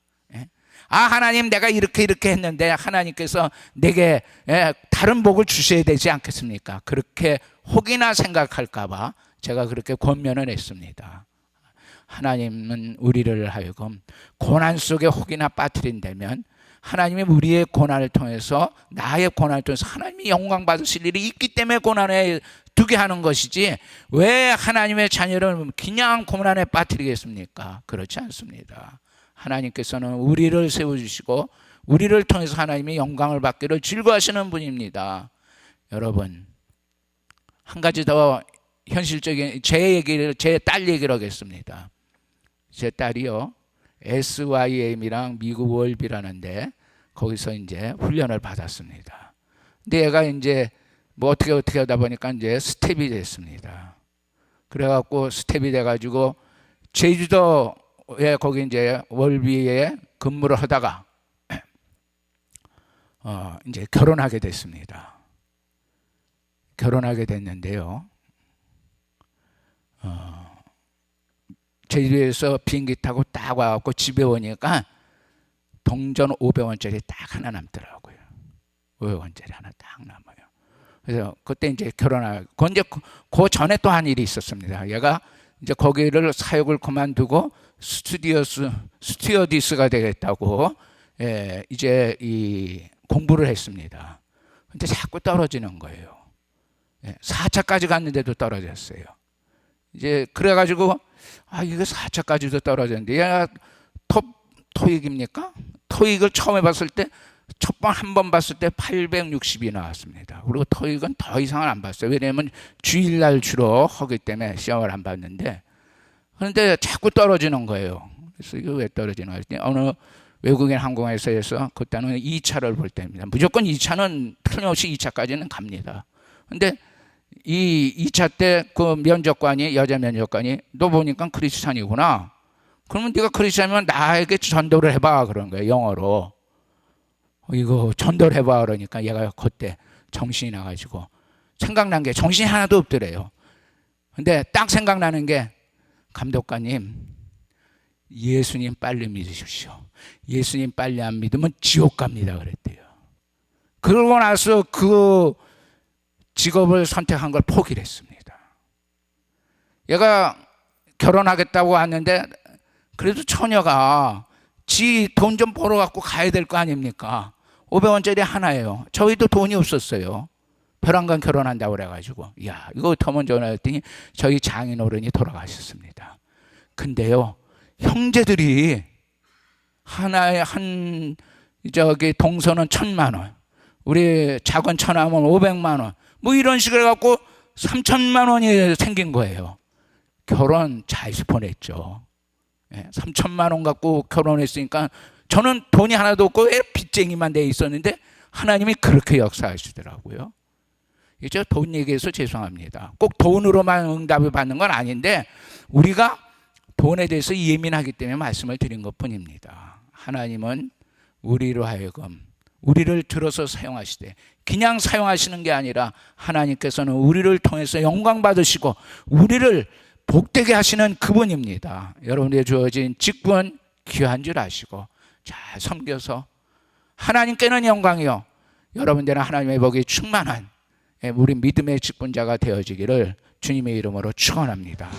하나님 내가 이렇게 했는데 하나님께서 내게 다른 복을 주셔야 되지 않겠습니까? 그렇게 혹이나 생각할까 봐 제가 그렇게 권면을 했습니다. 하나님은 우리를 하여금 고난 속에 혹이나 빠뜨린다면 하나님이 우리의 고난을 통해서, 나의 고난을 통해서 하나님이 영광 받으실 일이 있기 때문에 고난에 두게 하는 것이지, 왜 하나님의 자녀를 그냥 고난에 빠뜨리겠습니까? 그렇지 않습니다. 하나님께서는 우리를 세워주시고 우리를 통해서 하나님이 영광을 받기를 즐거워하시는 분입니다. 여러분, 한 가지 더 현실적인 제 딸 얘기를 하겠습니다. 제 딸이요, SYM이랑 미국 월비라는데 거기서 이제 훈련을 받았습니다. 근데 얘가 이제 뭐 어떻게 하다 보니까 이제 스텝이 됐습니다. 그래갖고 스텝이 돼가지고 제주도에 거기 이제 월비에 근무를 하다가 이제 결혼하게 됐습니다. 결혼하게 됐는데요. 제주도에서 비행기 타고 딱 와갖고 집에 오니까 동전 500원짜리 딱 하나 남더라고요. 500원짜리 하나 딱 남아요. 그래서 그때 이제 결혼하고, 이제 그 전에 또 한 일이 있었습니다. 얘가 이제 거기를 사역을 그만두고 스튜어디스가 되겠다고 이제 이 공부를 했습니다. 근데 자꾸 떨어지는 거예요. 4차까지 갔는데도 떨어졌어요. 이제 그래가지고 이거 4차까지도 떨어졌는데, 얘가 토익입니까? 토익을 처음 해봤을 때 한 번 봤을 때 860이 나왔습니다. 그리고 토익은 더 이상은 안 봤어요. 왜냐하면 주일날 주로 하기 때문에 시험을 안 봤는데, 그런데 자꾸 떨어지는 거예요. 그래서 이거 왜 떨어지나 했더니 어느 외국인 항공회사에서 그때는 2차를 볼 때입니다. 무조건 2차는 틀림없이 2차까지는 갑니다. 근데 이 2차 때 그 면접관이, 여자 면접관이, 너 보니까 크리스찬이구나. 그러면 네가 크리스찬이면 나에게 전도를 해봐 그런 거예요, 영어로. 이거 전도를 해봐 그러니까 얘가 그때 정신이 나가지고 생각난 게, 정신이 하나도 없더래요. 근데 딱 생각나는 게, 감독관님, 예수님 빨리 믿으십시오. 예수님 빨리 안 믿으면 지옥 갑니다 그랬대요. 그러고 나서 그 직업을 선택한 걸 포기를 했습니다. 얘가 결혼하겠다고 왔는데 그래도 처녀가 지 돈 좀 벌어 갖고 가야 될 거 아닙니까? 500원짜리 하나예요. 저희도 돈이 없었어요. 벼랑간 결혼한다고 그래가지고, 야, 이거 어떡하면 좋나 했더니 저희 장인어른이 돌아가셨습니다. 근데요, 형제들이 하나에 동서는 1,000만 원, 우리 작은 처남은 500만 원, 뭐 이런 식으로 해갖고 3,000만 원이 생긴 거예요. 결혼 잘 보냈죠. 3,000만 원 갖고 결혼했으니까 저는 돈이 하나도 없고 빚쟁이만 돼 있었는데 하나님이 그렇게 역사하시더라고요. 이제 돈 얘기해서 죄송합니다. 꼭 돈으로만 응답을 받는 건 아닌데 우리가 돈에 대해서 예민하기 때문에 말씀을 드린 것뿐입니다. 하나님은 우리로 하여금 우리를 들어서 사용하시되, 그냥 사용하시는 게 아니라 하나님께서는 우리를 통해서 영광 받으시고 우리를 복되게 하시는 그분입니다. 여러분에게 주어진 직분 귀한 줄 아시고 잘 섬겨서 하나님께는 영광이요, 여러분들은 하나님의 복이 충만한 우리 믿음의 직분자가 되어지기를 주님의 이름으로 축원합니다.